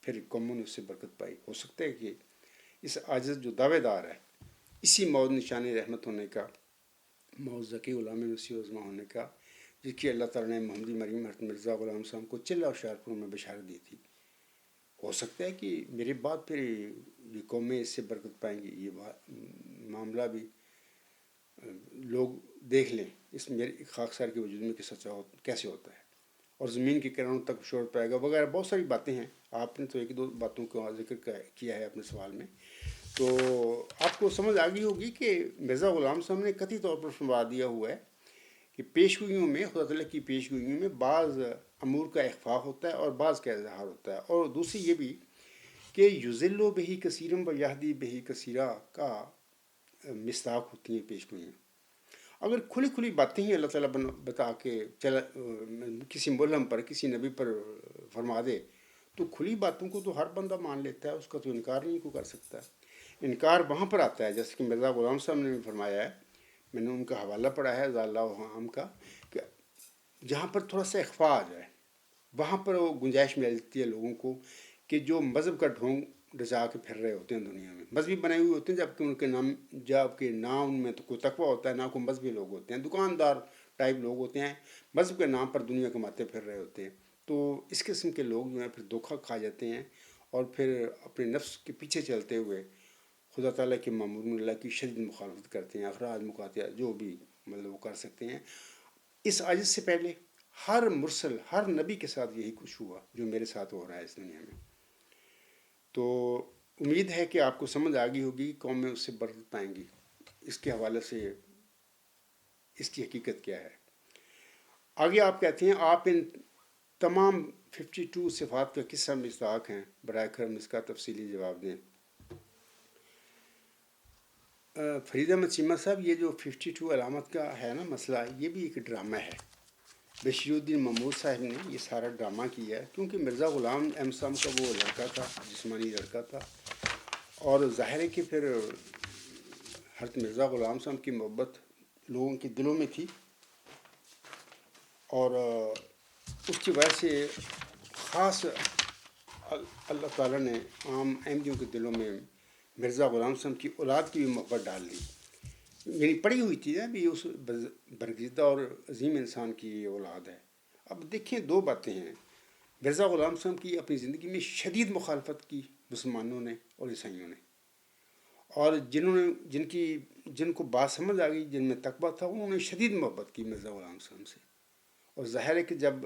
پھر قوموں نے اس سے برکت پائی. ہو سکتا ہے کہ اس عاجز جو دعوے دار ہے، اسی موت نشان رحمت ہونے کا، موت ذکی غلام مسیح عظمہ ہونے کا، جس کی اللہ تعالیٰ نے محمدی مریم حضرت مرزا غلام صاحب کو چلہ اور شہرپور میں بشارت دی تھی. ہو سکتا ہے کہ میرے بعد پھر یہ قومیں اس سے برکت پائیں گی. یہ معاملہ بھی لوگ دیکھ لیں اس میرے خاکسار کے وجود میں کہ سچا کیسے ہوتا ہے، اور زمین کے کناروں تک شہرت پائے گا وغیرہ. بہت ساری باتیں ہیں. آپ نے تو ایک دو باتوں کا ذکر کیا ہے اپنے سوال میں. تو آپ کو سمجھ آ گئی ہوگی کہ مرزا غلام صاحب نے قطعی طور پر فرما دیا ہوا ہے کہ پیشگوئیوں میں، خدا تعالیٰ کی پیشگوئیوں میں بعض امور کا اخفا ہوتا ہے اور بعض کا اظہار ہوتا ہے. اور دوسری یہ بھی کہ یذل بہی کثیرم و یہدی بہی کثیرا کا مصداق ہوتی ہیں پیشگوئیاں. اگر کھلی کھلی باتیں ہی اللہ تعالیٰ بتا کے چلا کسی ملہم پر، کسی نبی پر فرما دے، تو کھلی باتوں کو تو ہر بندہ مان لیتا ہے، اس کا تو انکار نہیں کو کر سکتا. انکار وہاں پر آتا ہے جیسے کہ مرزا غلام صاحب نے بھی فرمایا ہے. میں نے ان کا حوالہ پڑھا ہے ذا اللہ عام کا، کہ جہاں پر تھوڑا سا اخفا آ جائے وہاں پر وہ گنجائش ملتی ہے لوگوں کو کہ جو مذہب کا ڈھونگ رچا کے پھر رہے ہوتے ہیں دنیا میں، مذہبی بنائے ہوئے ہوتے ہیں، جبکہ ان کے نام ان میں تو کوئی تقویٰ ہوتا ہے، نہ کوئی مذہبی لوگ ہوتے ہیں، دکاندار ٹائپ لوگ ہوتے ہیں، مذہب کے نام پر دنیا کماتے پھر رہے ہوتے ہیں. تو اس قسم کے لوگ جو ہیں پھر دھوکہ کھا جاتے ہیں، اور پھر اپنے نفس کے پیچھے چلتے ہوئے خدا تعالیٰ کے مامور اللہ کی شدید مخالفت کرتے ہیں. اخراج مقاطعہ جو بھی مطلب وہ کر سکتے ہیں. اس عاجز سے پہلے ہر مرسل، ہر نبی کے ساتھ یہی کچھ ہوا جو میرے ساتھ ہو رہا ہے اس دنیا میں. تو امید ہے کہ آپ کو سمجھ آ گئی ہوگی قوم میں اس سے برکت پائیں گی. اس کے حوالے سے اس کی حقیقت کیا ہے. آگے آپ کہتے ہیں آپ ان تمام 52 صفات کا قصہ مصداق ہیں، برائے کرم اس کا تفصیلی جواب دیں. فرید احمد چیمہ صاحب، یہ جو 52 علامت کا ہے نا مسئلہ، یہ بھی ایک ڈرامہ ہے. بشیر الدین محمود صاحب نے یہ سارا ڈرامہ کیا ہے، کیونکہ مرزا غلام احمد صاحب کا وہ لڑکا تھا، جسمانی لڑکا تھا، اور ظاہر ہے کہ پھر حضرت مرزا غلام صاحب کی محبت لوگوں کے دلوں میں تھی، اور اس کی وجہ سے خاص اللہ تعالیٰ نے عام احمدیوں کے دلوں میں مرزا غلام صاحب کی اولاد کی بھی محبت ڈال دی. یعنی پڑی ہوئی تھی نا بھی اس برگزیدہ اور عظیم انسان کی یہ اولاد ہے. اب دیکھیں دو باتیں ہیں. مرزا غلام صاحب کی اپنی زندگی میں شدید مخالفت کی مسلمانوں نے اور عیسائیوں نے، اور جن کو بات سمجھ آ گئی، جن میں تقویٰ تھا، انہوں نے شدید محبت کی مرزا غلام صاحب سے. اور ظاہر ہے کہ جب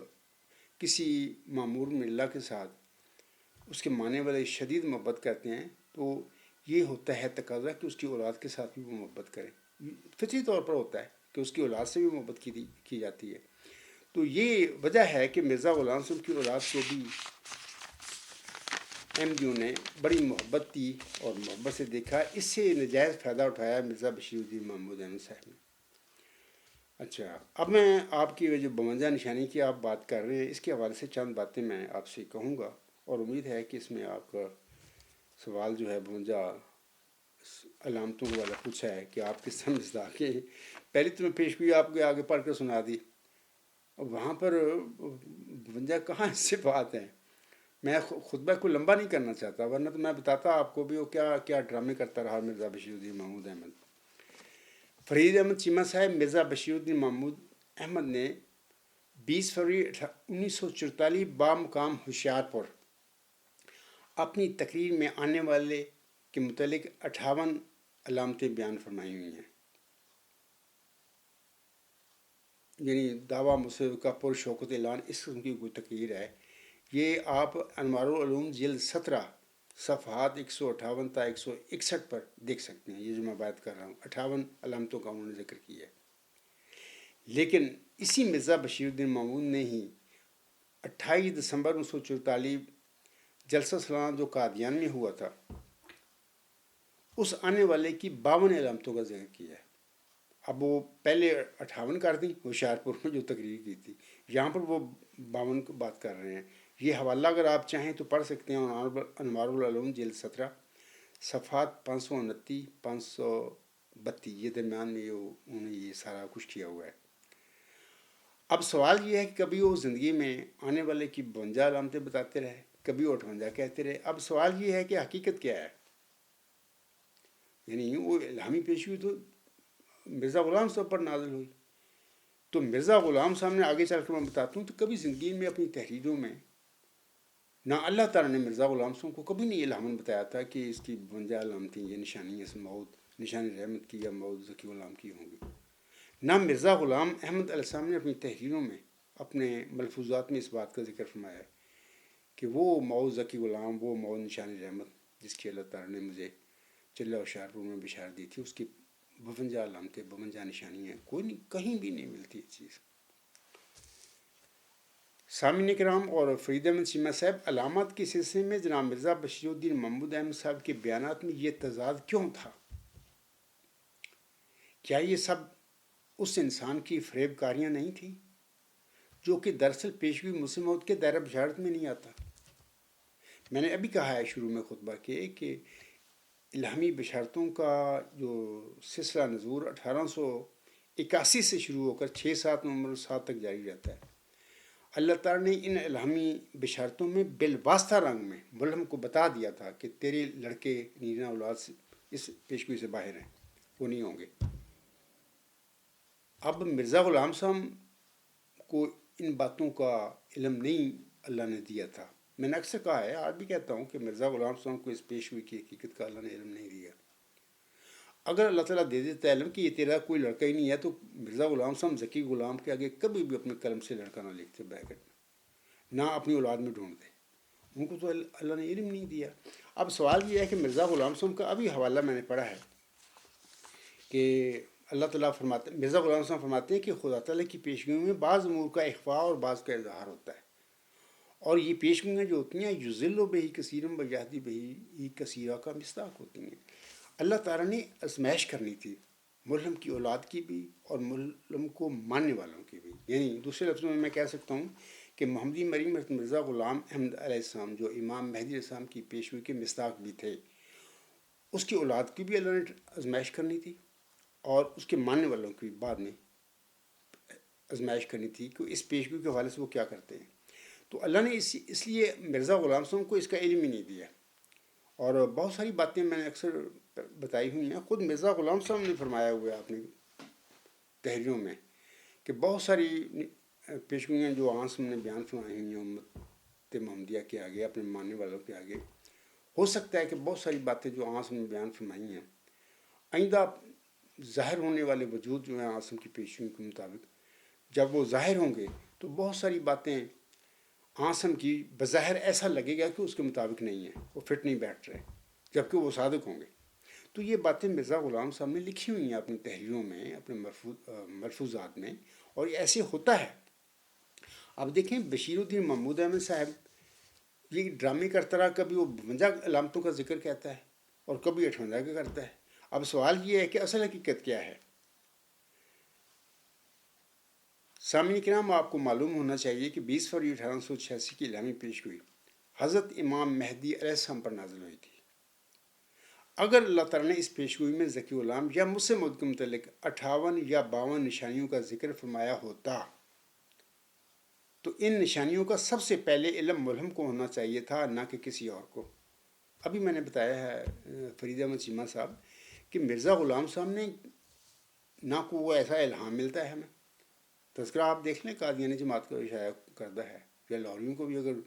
کسی مامور میں اللہ کے ساتھ اس کے ماننے والے شدید محبت کرتے ہیں تو یہ ہوتا ہے تقاضا کہ اس کی اولاد کے ساتھ بھی وہ محبت کریں. فطری طور پر ہوتا ہے کہ اس کی اولاد سے بھی محبت کی جاتی ہے. تو یہ وجہ ہے کہ مرزا غلام صاحب کی اولاد کو بھی احمدیوں نے بڑی محبت دی اور محبت سے دیکھا. اس سے نجائز فائدہ اٹھایا مرزا بشیر الدین محمود احمد صاحب نے. اچھا، اب میں آپ کی جو 52 نشانی کی آپ بات کر رہے ہیں اس کے حوالے سے چند باتیں میں آپ سے کہوں گا، اور امید ہے کہ اس میں آپ کا سوال جو ہے 52 علامتوں والا پوچھا ہے کہ آپ کس طرح مصداق ہیں۔ پہلی تو میں پیشگوئی آپ کے آگے پڑھ کر سنا دی، اور وہاں پر 52 کہاں اس سے بات ہے۔ میں خطبہ کو لمبا نہیں کرنا چاہتا، ورنہ تو میں بتاتا آپ کو بھی وہ کیا کیا ڈرامے کرتا رہا مرزا بشیر الدین محمود احمد۔ فرید احمد چیمہ صاحب مرزا بشیر الدین محمود احمد نے 20 فروری 1944 بامقام ہوشیارپور اپنی تقریر میں آنے والے کے متعلق 58 علامتیں بیان فرمائی ہوئی ہیں۔ یعنی دعویٰ مسلم کا پرشوکت اعلان اس قسم کی کوئی تقریر ہے، یہ آپ انوار العلوم جلد 17 صفحات 158 تا 161 پر دیکھ سکتے ہیں۔ یہ جو میں بات کر رہا ہوں 58 علامتوں کا انہوں نے ذکر کیا ہے۔ لیکن اسی مرزا بشیر الدین محمود نے ہی 28 دسمبر 1944 جلسہ سالانہ جو قادیان میں ہوا تھا اس آنے والے کی 52 علامتوں کا ذکر کیا ہے۔ اب وہ پہلے 58 کر دیں ہوشیارپور میں جو تقریر کی تھی، یہاں پر وہ 52 کی بات کر رہے ہیں۔ یہ حوالہ اگر آپ چاہیں تو پڑھ سکتے ہیں، انوار العلوم جلد 17 صفحات 529 532، یہ درمیان میں انہوں نے یہ سارا کچھ کیا ہوا ہے۔ اب سوال یہ ہے کہ کبھی وہ زندگی میں آنے والے کی 52 علامتیں بتاتے رہے، کبھی 58 کہتے رہے۔ اب سوال یہ ہے کہ حقیقت کیا ہے؟ یعنی وہ الہامی پیشگوئی تو مرزا غلام صاحب پر نازل ہوئی، تو مرزا غلام صاحب نے آگے چل کر میں بتاتا ہوں تو کبھی زندگی میں اپنی تحریروں میں نہ اللہ تعالیٰ نے مرزا غلام صاحب کو کبھی نہیں الہامن بتایا تھا کہ اس کی 52 علامتیں یہ نشانی اس موت نشانی رحمت کی یا موت ذکی غلام کی ہوں گی۔ نہ مرزا غلام احمد علیہ السلام نے اپنی تحریروں میں اپنے ملفوظات میں اس بات کا ذکر فرمایا ہے کہ وہ موت ذکی غلام، وہ موت نشانی رحمت جس کی اللہ تعالیٰ نے مجھے چلہ ہوشیارپور میں بشارت دی تھی، اس کی 52 علامتیں 52 نشانیاں کوئی نہیں، کہیں بھی نہیں ملتی یہ چیز۔ سامعین کرام اور فرید احمد چیمہ صاحب، علامات کے سلسلے میں جناب مرزا بشیر الدین محمود احمد صاحب کے بیانات میں یہ تضاد کیوں تھا؟ کیا یہ سب اس انسان کی فریب کاریاں نہیں تھیں جو کہ دراصل پیشگوئی مسلم موت کے دائرہ بشارت میں نہیں آتا؟ میں نے ابھی کہا ہے شروع میں خطبہ کے کہ الہامی بشارتوں کا جو سلسلہ نزول 1881 سے شروع ہو کر 6-7 نومبر 7 تک جاری رہتا ہے۔ اللہ تعالیٰ نے ان الہامی بشارتوں میں بالواسطہ رنگ میں ملہم کو بتا دیا تھا کہ تیرے لڑکے نینا اولاد سے اس پیشگوئی سے باہر ہیں، وہ نہیں ہوں گے۔ اب مرزا غلام صاحب کو ان باتوں کا علم نہیں اللہ نے دیا تھا۔ میں نے اکثر کہا ہے، آج بھی کہتا ہوں کہ مرزا غلام صاحب کو اس پیشگوئی کی حقیقت کا اللہ نے علم نہیں دیا۔ اگر اللہ تعالیٰ دے دیتا علم کہ یہ تیرا کوئی لڑکا ہی نہیں ہے تو مرزا غلام صاحب ذکی غلام کے آگے کبھی بھی اپنے قلم سے لڑکا نہ لکھتے بریکٹ میں، نہ اپنی اولاد میں ڈھونڈتے، ان کو تو اللہ نے علم نہیں دیا۔ اب سوال یہ ہے کہ مرزا غلام صاحب کا ابھی حوالہ میں نے پڑھا ہے کہ اللہ تعالیٰ فرماتے، مرزا غلام صاحب فرماتے ہیں کہ خدا تعالیٰ کی پیشگوئی میں بعض امور کا اخفاء اور بعض کا اظہار ہوتا ہے، اور یہ پیشگوئیاں جو ہوتی ہیں یذل بہ کثیرا و یہدی بہ کثیرا کا مصداق ہوتی ہیں۔ اللہ تعالیٰ نے آزمائش کرنی تھی ملہم کی اولاد کی بھی اور ملہم کو ماننے والوں کی بھی۔ یعنی دوسرے لفظوں میں کہہ سکتا ہوں کہ محمدی مریم مرزا غلام احمد علیہ السلام جو امام مہدی علیہ السلام کی پیشگوئی کے مصداق بھی تھے، اس کی اولاد کی بھی اللہ نے آزمائش کرنی تھی اور اس کے ماننے والوں کی بعد میں آزمائش کرنی تھی کہ اس پیشگوئی کے حوالے سے وہ کیا کرتے ہیں۔ تو اللہ نے اس لیے مرزا غلام صاحب کو اس کا علم ہی نہیں دیا، اور بہت ساری باتیں میں نے اکثر بتائی ہوئی ہیں، خود مرزا غلام صاحب نے فرمایا ہوا ہے اپنی تحریروں میں کہ بہت ساری پیشگوئیاں جو عاصم نے بیان فرمائی ہوئی ہیں امت محمدیہ کے آگے، اپنے ماننے والوں کے آگے، ہو سکتا ہے کہ بہت ساری باتیں جو عاصم نے بیان فرمائی ہیں آئندہ ظاہر ہونے والے وجود جو ہیں عاصم کی پیشگوئی کے مطابق، جب وہ ظاہر ہوں گے تو بہت ساری باتیں عاصم کی بظاہر ایسا لگے گا کہ اس کے مطابق نہیں ہیں، وہ فٹ نہیں بیٹھ رہے، جبکہ وہ صادق ہوں گے۔ تو یہ باتیں مرزا غلام صاحب نے لکھی ہوئی ہیں اپنی تحریروں میں، اپنے ملفوظات میں، اور یہ ایسے ہوتا ہے۔ اب دیکھیں بشیر الدین محمود احمد صاحب یہ ڈرامے کرتا رہا، کبھی وہ 52 علامتوں کا ذکر کہتا ہے اور کبھی 58 کا کرتا ہے۔ اب سوال یہ ہے کہ اصل حقیقت کیا ہے؟ سامعین کرام، آپ کو معلوم ہونا چاہیے کہ 20 فروری 1886 کی الہامی پیش گوئی حضرت امام مہدی علیہ السلام پر نازل ہوئی تھی۔ اگر اللہ تعالیٰ نے اس پیش گوئی میں ذکی غلام یا مسلم موعود کے متعلق 58 یا 52 نشانیوں کا ذکر فرمایا ہوتا تو ان نشانیوں کا سب سے پہلے علم ملہم کو ہونا چاہیے تھا، نہ کہ کسی اور کو۔ ابھی میں نے بتایا ہے فرید احمد چیمہ صاحب کہ مرزا غلام صاحب نے نہ کو ایسا الہام ملتا ہے ہمیں۔ تذکرہ آپ دیکھ لیں، قادیانی جماعت کا شائع کردہ ہے، یا لاہوریوں کو بھی اگر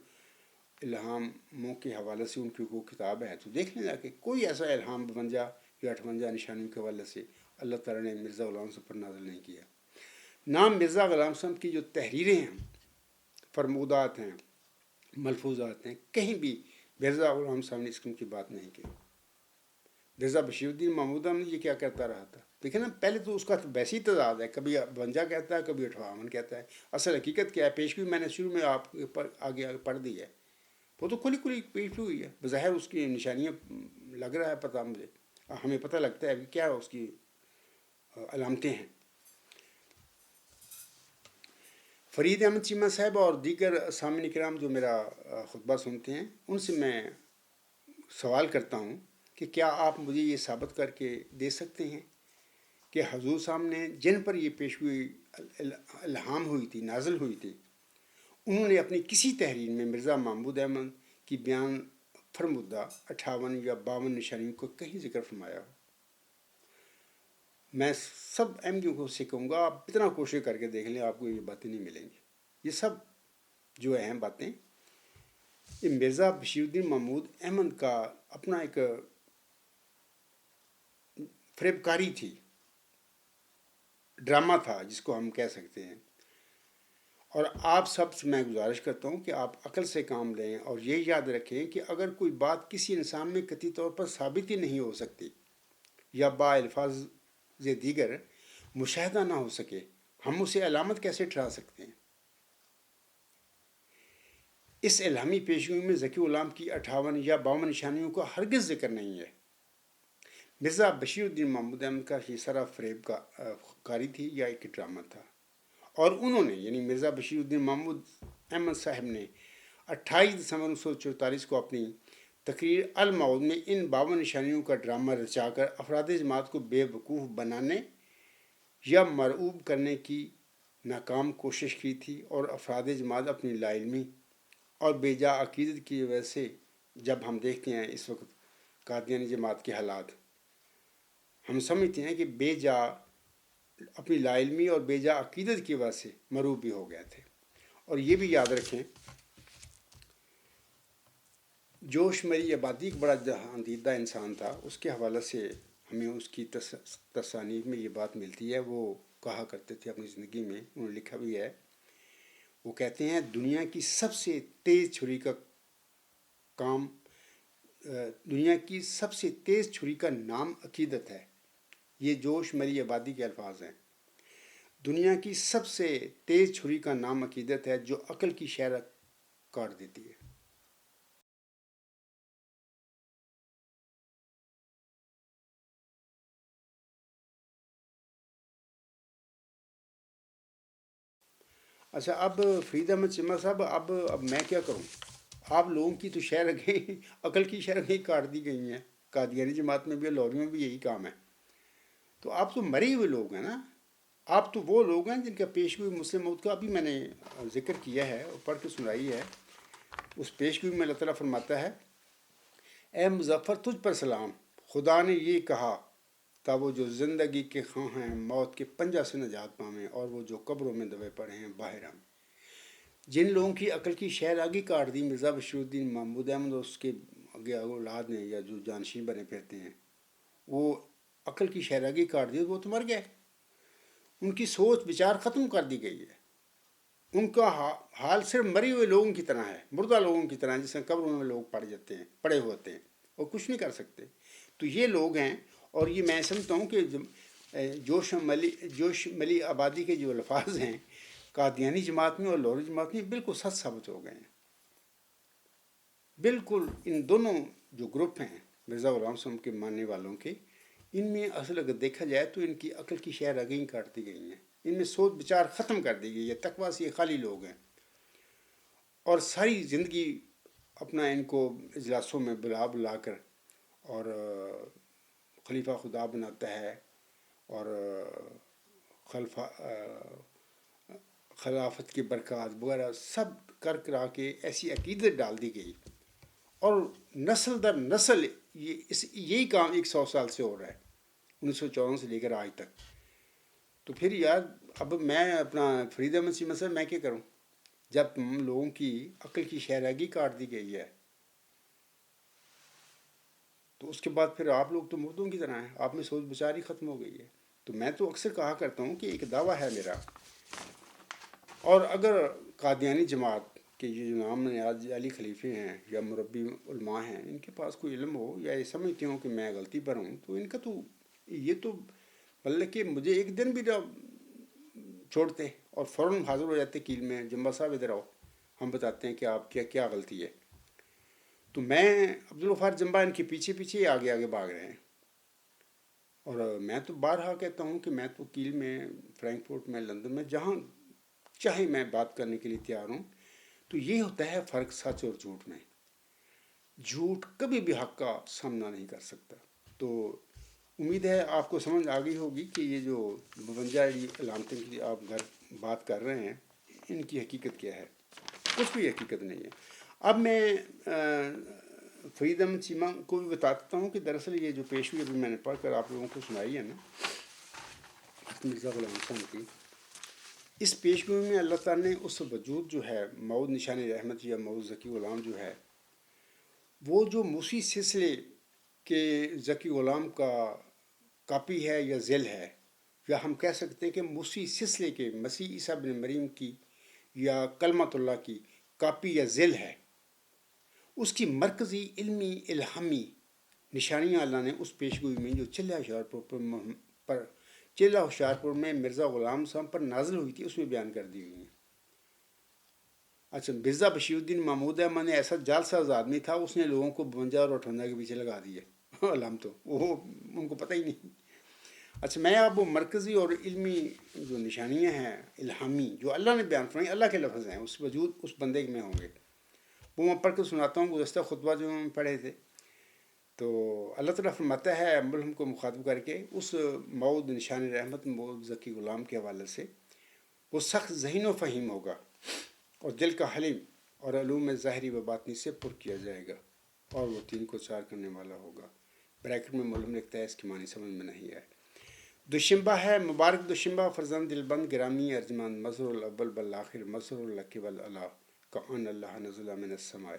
الہاموں کے حوالے سے ان کی کوئی کتاب ہے تو دیکھ لیں جا کے، کوئی ایسا الہام 52 یا 58 نشانیوں کے حوالے سے اللہ تعالیٰ نے مرزا غلام صاحب پر نازل نہیں کیا۔ نام مرزا غلام صاحب کی جو تحریریں ہیں، فرمودات ہیں، ملفوظات ہیں، کہیں بھی مرزا غلام صاحب نے اس قسم کی بات نہیں کی۔ مرزا بشیر الدین محمود احمد یہ کیا کرتا رہا تھا؟ دیکھیں نا، پہلے تو اس کا ویسی تضاد ہے، کبھی 52 کہتا ہے، کبھی 58 کہتا ہے۔ اصل حقیقت کیا ہے؟ پیشگوئی میں نے شروع میں آپ پر آگے پڑھ دی ہے، وہ تو کھلی کھلی پیش ہوئی ہے، بظاہر اس کی نشانیاں لگ رہا ہے پتہ، مجھے ہمیں پتہ لگتا ہے کہ کیا اس کی علامتیں ہیں۔ فرید احمد چیمہ صاحب اور دیگر سامعین کرام جو میرا خطبہ سنتے ہیں، ان سے میں سوال کرتا ہوں کہ کیا آپ مجھے یہ ثابت کر کے دے سکتے ہیں کہ حضور صاحب نے جن پر یہ پیشگوئی الہام ہوئی تھی، نازل ہوئی تھی، انہوں نے اپنی کسی تحریر میں مرزا محمود احمد کی بیان فرمودہ 58 یا 52 نشانیوں کو کہیں ذکر فرمایا ہو؟ میں سب احمدیوں کو سے کہوں گا، آپ اتنا کوشش کر کے دیکھ لیں، آپ کو یہ باتیں نہیں ملیں گی۔ یہ سب جو اہم باتیں، یہ مرزا بشیر الدین محمود احمد کا اپنا ایک فریب کاری تھی، ڈرامہ تھا جس کو ہم کہہ سکتے ہیں۔ اور آپ سب سے میں گزارش کرتا ہوں کہ آپ عقل سے کام لیں اور یہ یاد رکھیں کہ اگر کوئی بات کسی انسان میں قطعی طور پر ثابت ہی نہیں ہو سکتی یا با الفاظ دیگر مشاہدہ نہ ہو سکے، ہم اسے علامت کیسے ٹھہرا سکتے ہیں؟ اس الہامی پیشگوئی میں ذکی غلام کی 58 یا 52 نشانیوں کا ہرگز ذکر نہیں ہے۔ مرزا بشیر الدین محمود احمد کا یہ سارا فریب کا کاری تھی یا ایک ڈرامہ تھا، اور انہوں نے یعنی مرزا بشیر الدین محمود احمد صاحب نے 28 دسمبر 1944 کو اپنی تقریر الموعود میں ان 52 نشانیوں کا ڈرامہ رچا کر افراد جماعت کو بے وقوف بنانے یا مرعوب کرنے کی ناکام کوشش کی تھی، اور افراد جماعت اپنی لا علمی اور بے جا عقیدت کی وجہ سے، جب ہم دیکھتے ہیں اس وقت قادیانی جماعت کے حالات، ہم سمجھتے ہیں کہ بے جا اپنی لا علمی اور بے جا عقیدت کی وجہ سے مرعوب بھی ہو گئے تھے۔ اور یہ بھی یاد رکھیں، جوش مری عبادی ایک بڑا جہاندیدہ انسان تھا، اس کے حوالے سے ہمیں اس کی تصانیف میں یہ بات ملتی ہے۔ وہ کہا کرتے تھے اپنی زندگی میں، انہوں نے لکھا بھی ہے، وہ کہتے ہیں دنیا کی سب سے تیز چھری کا کام، دنیا کی سب سے تیز چھری کا نام عقیدت ہے۔ یہ جوش مری عبادی کے الفاظ ہیں۔ دنیا کی سب سے تیز چھری کا نام عقیدت ہے، جو عقل کی شہرہ کاٹ دیتی ہے۔ اچھا، اب فرید احمد چیمہ صاحب، اب میں کیا کروں؟ آپ لوگوں کی تو شہرگیں عقل کی شہرگیں کاٹ دی گئی ہیں، قادیانی جماعت میں بھی اور لاہوریوں میں بھی یہی کام ہے۔ تو آپ تو مرے ہوئے لوگ ہیں نا، آپ تو وہ لوگ ہیں جن کا پیشگوئی مسلم موعود کا ابھی میں نے ذکر کیا ہے اور پڑھ کے سنائی ہے۔ اس پیشگوئی میں اللہ تعالیٰ فرماتا ہے، اے مظفر تجھ پر سلام، خدا نے یہ کہا تا وہ جو زندگی کے خواہ ہیں موت کے پنجہ سے نجات پاویں، اور وہ جو قبروں میں دبے پڑے ہیں باہر آئیں۔ جن لوگوں کی عقل کی شہر آگی کاٹ دی مرزا بشیر الدین محمود احمد اور اس کے آگے اولاد نے یا جو جانشین بنے پھرتے ہیں، وہ عقل کی شہر آگی کاٹ دی، وہ تو مر گئے، ان کی سوچ بچار ختم کر دی گئی ہے۔ ان کا حال صرف مرے ہوئے لوگوں کی طرح ہے، مردہ لوگوں کی طرح، جس میں قبروں میں لوگ پڑے ہوتے ہیں اور کچھ نہیں کر سکتے۔ تو یہ لوگ ہیں، اور یہ میں سمجھتا ہوں کہ جوش ملی آبادی کے جو الفاظ ہیں قادیانی جماعت میں اور لاہوری جماعت میں بالکل سچ ثابت ہو گئے ہیں۔ بالکل ان دونوں جو گروپ ہیں مرزا غلام صاحب کے ماننے والوں کے، ان میں اصل اگر دیکھا جائے تو ان کی عقل کی شہر آگیں کاٹ دی گئی ہیں۔ ان میں سوچ بچار ختم کر دی گئی ہے، تقویٰ سے یہ خالی لوگ ہیں، اور ساری زندگی اپنا ان کو اجلاسوں میں بلا بلا کر اور خلیفہ خدا بناتا ہے، اور خلافت کی برکات وغیرہ سب کر کرا کے ایسی عقیدت ڈال دی گئی، اور نسل در نسل یہی کام 100 سال سے ہو رہا ہے، 1954 سے لے کر آج تک۔ تو پھر یار اب میں اپنا فرید احمد سی مسئلہ میں کیا کروں جب تم لوگوں کی عقل کی شہرگی کاٹ دی گئی ہے؟ تو اس کے بعد پھر آپ لوگ تو مردوں کی طرح ہیں، آپ میں سوچ بچاری ختم ہو گئی ہے۔ تو میں تو اکثر کہا کرتا ہوں کہ ایک دعویٰ ہے میرا، اور اگر قادیانی جماعت کے یہ جو نام نیاز علی خلیفے ہیں یا مربی علماء ہیں، ان کے پاس کوئی علم ہو یا یہ سمجھتے ہوں کہ میں غلطی پر ہوں، تو ان کا تو یہ تو بلکہ مجھے ایک دن بھی نہ چھوڑتے اور فوراً حاضر ہو جاتے کیل میں، جمبا صاحب ادھر آؤ، ہم بتاتے ہیں کہ آپ کیا غلطی ہے۔ تو میں عبدالغفار جمبا ان کے پیچھے پیچھے آگے آگے بھاگ رہے ہیں، اور میں تو بارہا کہتا ہوں کہ میں تو کیل میں، فرینکفورٹ میں، لندن میں، جہاں چاہے میں بات کرنے کے لیے تیار ہوں۔ تو یہ ہوتا ہے فرق سچ اور جھوٹ میں، جھوٹ کبھی بھی حق کا سامنا نہیں کر سکتا۔ تو امید ہے آپ کو سمجھ آ گئی ہوگی کہ یہ جو 52 علامتیں کی آپ بات کر رہے ہیں، ان کی حقیقت کیا ہے۔ کچھ بھی حقیقت نہیں ہے۔ اب میں فرید احمد چیمہ کو بھی بتاتا ہوں کہ دراصل یہ جو پیشگوئی ابھی میں نے پڑھ کر آپ لوگوں کو سنائی ہے نا، مرزا غلام حسن کی، اس پیشگوئی میں اللہ تعالیٰ نے اس وجود جو ہے مود نشان رحمت یا مود ذکی غلام جو ہے، وہ جو موسی سلسلے کے ذکی غلام کا کاپی ہے یا ذیل ہے، یا ہم کہہ سکتے ہیں کہ موسی سلسلے کے مسیح عیسیٰ بن مریم کی یا کلمت اللہ کی کاپی یا ذیل ہے، اس کی مرکزی علمی الہامی نشانیاں اللہ نے اس پیشگوئی میں جو چلہ ہوشیارپور میں مرزا غلام صاحب پر نازل ہوئی تھی، اس میں بیان کر دی ہوئی ہیں۔ اچھا، مرزا بشیر الدین محمود احمد نے ایسا جعل ساز آدمی تھا، اس نے لوگوں کو 52 اور 58 کے پیچھے لگا دیے علام، تو وہ ان کو پتہ ہی نہیں۔ اچھا، میں اب وہ مرکزی اور علمی جو نشانیاں ہیں الہامی جو اللہ نے بیان فرمائی، اللہ کے لفظ ہیں، اس وجود اس بندے میں ہوں گے، وہ میں پڑھ کر سناتا ہوں۔ گزشتہ خطبہ جو ہم پڑھے تھے، تو اللہ تعالیٰ فرماتا ہے ملہم کو مخاطب کر کے اس مود نشان رحمت مود ذکی غلام کے حوالے سے، وہ سخت ذہین و فہیم ہوگا اور دل کا حلیم، اور علوم ظاہری و باطنی سے پر کیا جائے گا، اور وہ 3 کو 4 کرنے والا ہوگا۔ بریکٹ میں ملہم لکھتا ہے، اس کی معنی سمجھ میں نہیں آئے۔ دوشنبہ ہے، مبارک دوشنبہ، فرزند دلبند گرامی ارجمند، مظہر الاول بالآخر، مظہر الحق والعلا، کأن اللہ نزل من السماء۔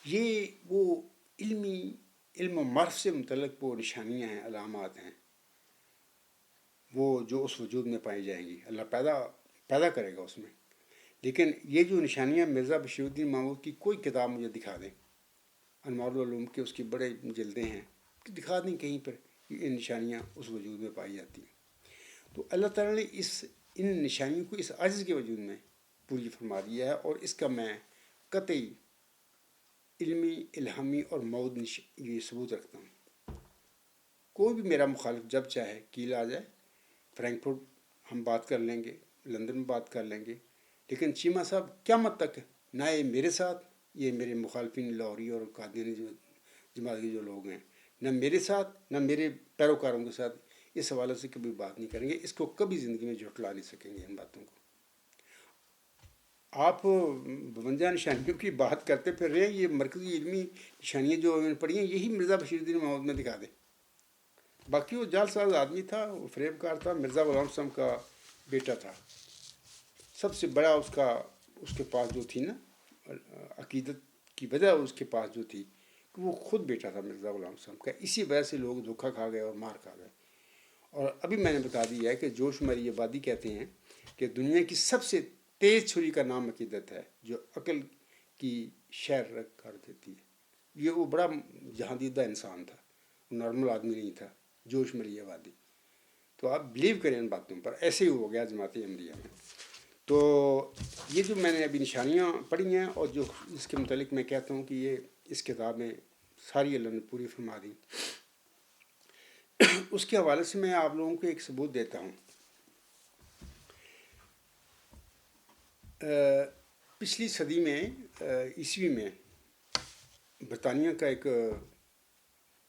یہ وہ علم و معرف سے متعلق وہ نشانیاں ہیں، علامات ہیں، وہ جو اس وجود میں پائی جائیں گی، اللہ پیدا کرے گا اس میں۔ لیکن یہ جو نشانیاں مرزا بشیر الدین محمود کی کوئی کتاب مجھے دکھا دیں، انوار العلوم کے اس کی بڑے جلدیں ہیں، دکھا دیں کہیں پر یہ نشانیاں اس وجود میں پائی جاتی ہیں۔ تو اللہ تعالیٰ نے ان نشانیوں کو اس عجز کے وجود میں پوری فرما دیا ہے، اور اس کا میں قطعی علمی الہامی اور مود یہ ثبوت رکھتا ہوں۔ کوئی بھی میرا مخالف جب چاہے کیل آ جائے، فرینکفورٹ ہم بات کر لیں گے، لندن میں بات کر لیں گے، لیکن چیمہ صاحب قیامت تک نہ یہ میرے ساتھ، یہ میرے مخالفین لاہوری اور قادیانی جماعت کے جو لوگ ہیں، نہ میرے ساتھ نہ میرے پیروکاروں کے ساتھ اس حوالے سے کبھی بات نہیں کریں گے، اس کو کبھی زندگی میں جھٹلا نہیں سکیں گے ان باتوں کو۔ آپ 52 نشانیوں کی بات کرتے پھر رہے ہیں، یہ مرکزی علمی نشانیاں جو میں نے پڑھی ہیں، یہی مرزا بشیر الدین محمود میں دکھا دیں۔ باقی وہ جعل ساز آدمی تھا، وہ فریب کار تھا، مرزا غلام صاحب کا بیٹا تھا، سب سے بڑا اس کے پاس جو تھی نا عقیدت کی وجہ، اس کے پاس جو تھی کہ وہ خود بیٹا تھا مرزا غلام صاحب کا، اسی وجہ سے لوگ دھوکہ کھا گئے اور مار کھا گئے۔ اور ابھی میں نے بتا دیا ہے کہ جوش مری آبادی کہتے ہیں کہ دنیا کی سب سے تیز چھری کا نام عقیدت ہے، جو عقل کی شہر رکھ کر دیتی ہے۔ یہ وہ بڑا جہاندیدہ انسان تھا، وہ نارمل آدمی نہیں تھا، جوش مری آبادی۔ تو آپ بلیو کریں ان باتوں پر، ایسے ہی ہو گیا جماعت احمدیہ میں۔ تو یہ جو میں نے ابھی نشانیاں پڑھی ہیں، اور جو اس کے متعلق میں کہتا ہوں کہ یہ اس کتاب میں ساری اللہ نے پوری فرما دی، اس کے حوالے سے میں آپ لوگوں کو ایک ثبوت دیتا ہوں۔ پچھلی صدی میں عیسوی میں برطانیہ کا ایک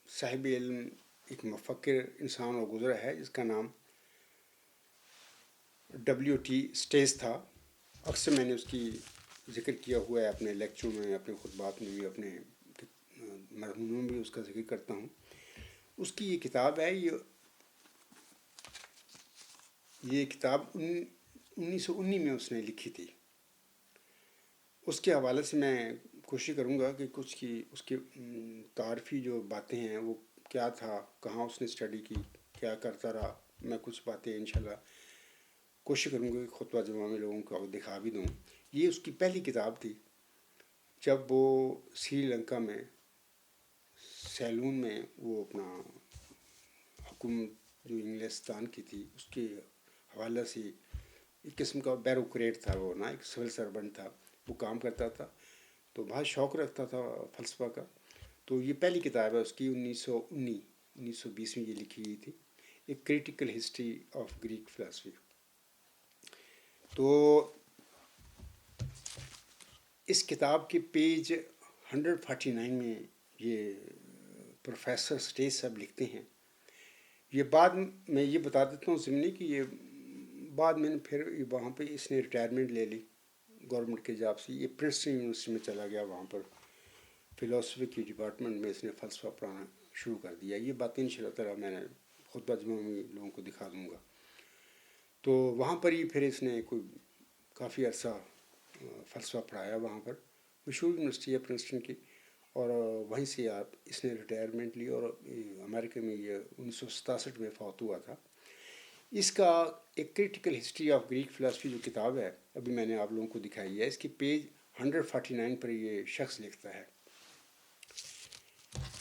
صاحب علم، ایک مفکر انسان اور گزرا ہے جس کا نام WT اسٹیز تھا. اکثر میں نے اس کی ذکر کیا ہوا ہے اپنے لیکچروں میں، اپنے خطبات میں بھی، اپنے مرحوموں میں بھی اس کا ذکر کرتا ہوں. اس کی یہ کتاب ہے، یہ کتاب 1919 میں اس نے لکھی تھی. اس کے حوالے سے میں کوشش کروں گا کہ کچھ اس کی تعارفی جو باتیں ہیں وہ کیا تھا، کہاں اس نے اسٹڈی کی، کیا کرتا رہا. میں کچھ باتیں انشاءاللہ کوشش کروں گا کہ خطبہ جمعہ میں لوگوں کو دکھا بھی دوں. یہ اس کی پہلی کتاب تھی جب وہ سری لنکا میں سیلون میں وہ اپنا حکومت جو انگلستان کی تھی اس کے حوالے سے ایک قسم کا بیوروکریٹ تھا وہ، نا ایک سول سرونٹ تھا، وہ کام کرتا تھا تو بہت شوق رکھتا تھا فلسفہ کا. تو یہ پہلی کتاب ہے اس کی، 1920 میں یہ لکھی گئی تھی، ایک critical history of Greek philosophy. تو اس کتاب کے پیج 149 میں یہ پروفیسر اسٹیز صاحب لکھتے ہیں. یہ بعد میں یہ بتا دیتا ہوں ضمنی کہ یہ بعد میں پھر وہاں پہ اس نے ریٹائرمنٹ لے لی گورنمنٹ کے جاب سے. یہ پرنسٹن یونیورسٹی میں چلا گیا، وہاں پر فلاسفی کی ڈپارٹمنٹ میں اس نے فلسفہ پڑھانا شروع کر دیا. یہ باتیں ان شاء اللہ تعالیٰ میں نے خطبہ جمعہ میں لوگوں کو دکھا دوں گا. تو وہاں پر ہی پھر اس نے کوئی کافی عرصہ فلسفہ پڑھایا وہاں پر. مشہور یونیورسٹی ہے پرنسٹن کی، اور وہیں سے اس نے ریٹائرمنٹ لی اور امریکہ میں یہ 1967 میں فوت ہوا تھا. اس کا ایک critical history of Greek philosophy جو کتاب ہے ابھی میں نے آپ لوگوں کو دکھائی ہے، اس کی پیج 149 پر یہ شخص لکھتا ہے.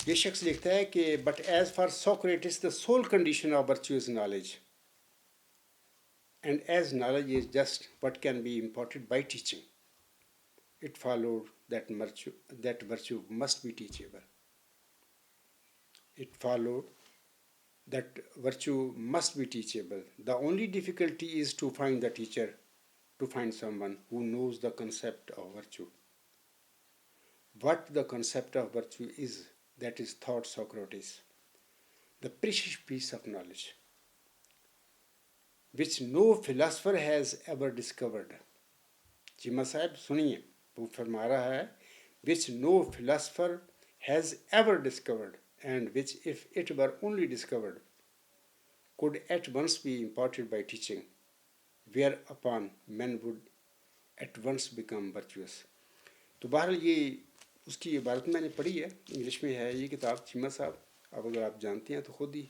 یہ شخص لکھتا ہے کہ but as far Socrates the sole condition of virtue is knowledge, and as knowledge is just what can be imparted by teaching, it followed that virtue must be teachable. It followed that virtue must be teachable. The only difficulty is to find the teacher, to find someone who knows the concept of virtue. What the concept of virtue is, that is thought Socrates, the precious piece of knowledge, which no philosopher has ever discovered. Cheema صاحب سنیے، وہ فرما رہا ہے which no philosopher has ever discovered, and which if it were only discovered could at once be imparted by teaching, whereupon men would at once become virtuous. تو بہرحال یہ اس کی عبارت میں نے پڑھی ہے، انگلش میں ہے یہ کتاب. چیمہ صاحب اب اگر آپ جانتے ہیں تو خود ہی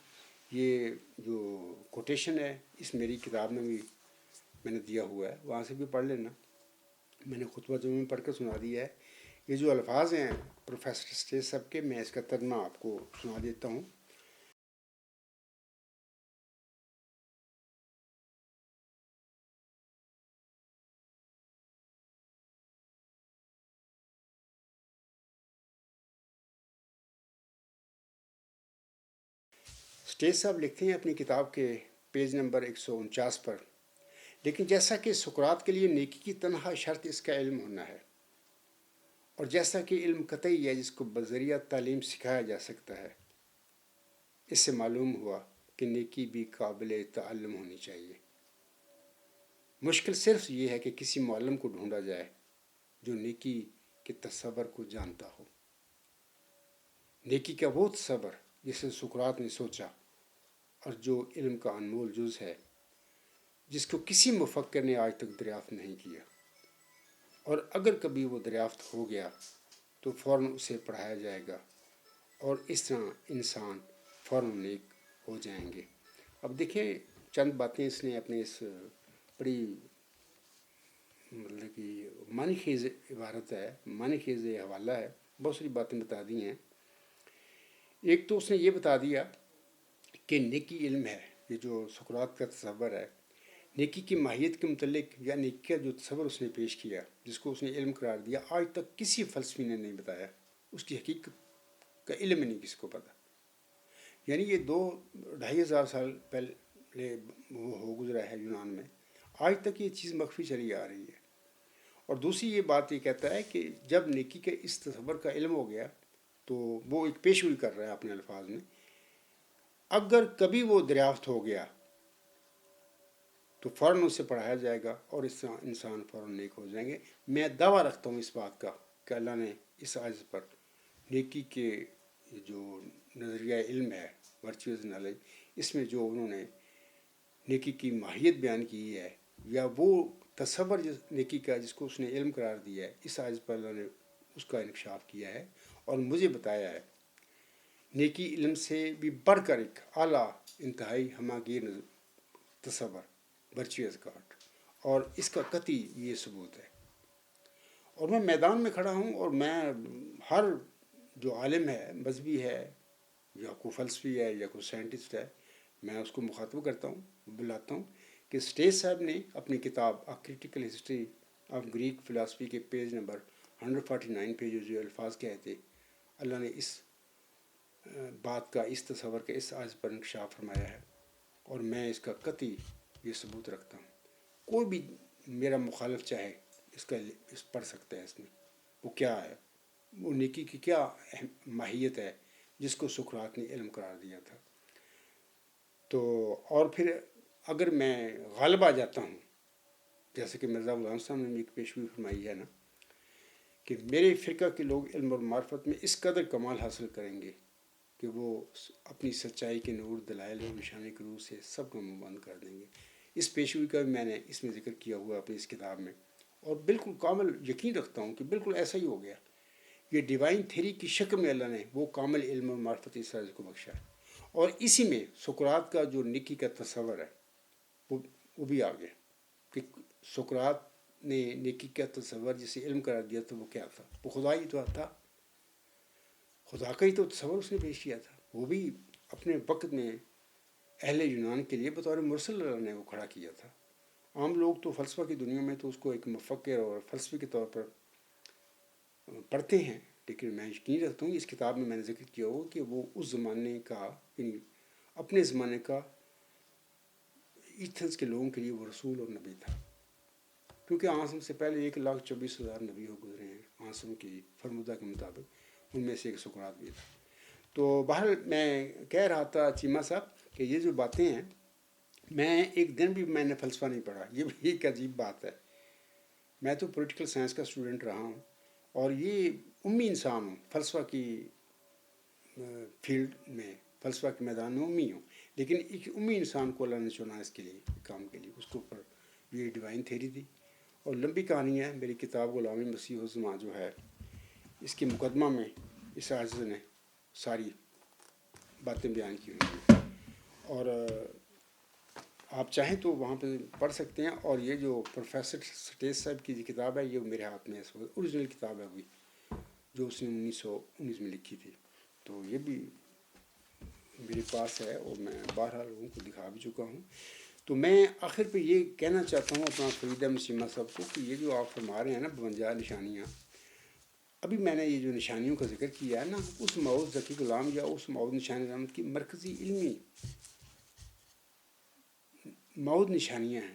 یہ جو کوٹیشن ہے اس میری کتاب میں بھی میں نے دیا ہوا ہے، وہاں سے بھی پڑھ لینا. میں نے خطبہ جمعہ میں پڑھ کر سنا دیا ہے. یہ جو الفاظ ہیں پروفیسر اسٹیز صاحب کے، میں اس کا ترجمہ آپ کو سنا دیتا ہوں. اسٹیج صاحب لکھتے ہیں اپنی کتاب کے پیج نمبر 149 پر، لیکن جیسا کہ سقراط کے لیے نیکی کی تنہا شرط اس کا علم ہونا ہے، اور جیسا کہ علم قطعی ہے جس کو بذریعہ تعلیم سکھایا جا سکتا ہے، اس سے معلوم ہوا کہ نیکی بھی قابل تعلم ہونی چاہیے. مشکل صرف یہ ہے کہ کسی معلم کو ڈھونڈا جائے جو نیکی کے تصور کو جانتا ہو. نیکی کا وہ تصور جسے سقراط نے سوچا اور جو علم کا انمول جز ہے، جس کو کسی مفکر نے آج تک دریافت نہیں کیا، اور اگر کبھی وہ دریافت ہو گیا تو فوراً اسے پڑھایا جائے گا، اور اس طرح انسان فوراً نیک ہو جائیں گے. اب دیکھیں چند باتیں اس نے اپنے اس بڑی مطلب کہ معنی خیز عبارت ہے، معنی خیز حوالہ ہے، بہت ساری باتیں بتا دی ہیں. ایک تو اس نے یہ بتا دیا کہ نیکی علم ہے. یہ جو سقراط کا تصور ہے نیکی کی ماہیت کے متعلق، یا نیکی کا جو تصور اس نے پیش کیا جس کو اس نے علم قرار دیا، آج تک کسی فلسفی نے نہیں بتایا. اس کی حقیقت کا علم نہیں کسی کو پتہ. یعنی یہ 2-2.5 ہزار سال پہلے وہ ہو گزرا ہے یونان میں، آج تک یہ چیز مخفی چلی آ رہی ہے. اور دوسری یہ بات یہ کہتا ہے کہ جب نیکی کے اس تصور کا علم ہو گیا تو وہ ایک پیشگوئی کر رہا ہے اپنے الفاظ میں، اگر کبھی وہ دریافت ہو گیا تو فوراً اسے پڑھایا جائے گا اور اس سے انسان فوراً نیک ہو جائیں گے۔ میں دعویٰ رکھتا ہوں اس بات کا کہ اللہ نے اس عجز پر نیکی کے جو نظریہ علم ہے، ورچوئز نالج، اس میں جو انہوں نے نیکی کی ماہیت بیان کی ہے یا وہ تصور جس نیکی کا جس کو اس نے علم قرار دیا ہے، اس عجز پر اللہ نے اس کا انکشاف کیا ہے اور مجھے بتایا ہے نیکی علم سے بھی بڑھ کر ایک اعلیٰ انتہائی ہماگیر تصور ورچوئز گاڈ، اور اس کا قطعی یہ ثبوت ہے۔ اور میں میدان میں کھڑا ہوں اور میں ہر جو عالم ہے، مذہبی ہے یا کوئی فلسفی ہے یا کوئی سائنٹسٹ ہے، میں اس کو مخاطب کرتا ہوں، بلاتا ہوں کہ اسٹیج صاحب نے اپنی کتاب a critical history of Greek philosophy کے پیج نمبر 149 پہ جو الفاظ کہے تھے، اللہ نے اس بات کا، اس تصور کا اس عجز پر انکشاف فرمایا ہے، اور میں اس کا قطعی یہ ثبوت رکھتا ہوں۔ کوئی بھی میرا مخالف چاہے اس پڑھ سکتا ہے، اس میں وہ کیا ہے، وہ نیکی کی کیا ماہیت ہے جس کو سقراط نے علم قرار دیا تھا۔ تو اور پھر اگر میں غالب آ جاتا ہوں، جیسے کہ مرزا غلام صاحب نے بھی ایک پیشگوئی فرمائی ہے نا کہ میرے فرقہ کے لوگ علم اور معرفت میں اس قدر کمال حاصل کریں گے کہ وہ اپنی سچائی کے نور، دلائل اور نشانی کے روح سے سب کو منہ بند کر دیں گے۔ اس پیشگوئی کا بھی میں نے اس میں ذکر کیا ہوا اپنی اس کتاب میں، اور بالکل کامل یقین رکھتا ہوں کہ بالکل ایسا ہی ہو گیا۔ یہ ڈیوائن تھیری کی شکل میں اللہ نے وہ کامل علم اور معرفت اس عجز کو بخشا ہے، اور اسی میں سقراط کا جو نیکی کا تصور ہے وہ بھی آ گیا کہ سقراط نے نیکی کا تصور جسے علم قرار دیا تھا وہ کیا تھا، وہ خدا ہی تو تھا، خدا کا ہی تو تصور اس نے پیش کیا تھا۔ وہ بھی اپنے وقت میں اہل یونان کے لیے بطور مرسل اللہ نے وہ کھڑا کیا تھا۔ عام لوگ تو فلسفہ کی دنیا میں تو اس کو ایک مفکر اور فلسفی کے طور پر پڑھتے ہیں، لیکن میں یقین رکھتا ہوں اس کتاب میں نے ذکر کیا ہو کہ وہ اس زمانے کا، یعنی اپنے زمانے کا ایتھنس کے لوگوں کے لیے وہ رسول اور نبی تھا، کیونکہ آسم سے پہلے 1,24,000 نبی ہو گزرے ہیں آسم کی فرمودہ کے مطابق، ان میں سے ایک سقراط بھی تھا۔ تو بہرحال میں کہہ رہا تھا چیمہ صاحب کہ یہ جو باتیں ہیں، میں ایک دن بھی میں نے فلسفہ نہیں پڑھا، یہ بھی ایک عجیب بات ہے۔ میں تو پولیٹیکل سائنس کا اسٹوڈنٹ رہا ہوں اور یہ امی انسان ہوں، فلسفہ کی فیلڈ میں، فلسفہ کے میدان میں امی ہوں، لیکن ایک امی انسان کو اللہ نے چنا اس کے لیے، کام کے لیے، اس کے اوپر یہ ڈیوائن تھیری دی۔ اور لمبی کہانی ہے، میری کتاب غلام مسیح الزماں جو ہے، اس کے مقدمہ میں اس عاجز نے ساری باتیں بیان کی ہوئی ہیں، اور آپ چاہیں تو وہاں پہ پڑھ سکتے ہیں۔ اور یہ جو پروفیسر سٹیج صاحب کی کتاب ہے، یہ میرے ہاتھ میں اس وقت اوریجنل کتاب ہے ہوئی جو اس نے 1919 میں لکھی تھی، تو یہ بھی میرے پاس ہے اور میں بارہا لوگوں کو دکھا بھی چکا ہوں۔ تو میں آخر پہ یہ کہنا چاہتا ہوں اپنا فریدہ مسیمہ صاحب کو کہ یہ جو آپ فرما رہے ہیں نا 52 نشانیاں، ابھی میں نے یہ جو نشانیوں کا ذکر کیا ہے نا، اس معوذ ذکی غلام یا اس معوذ نشان علامت کی مرکزی علمی معوذ نشانیاں ہیں،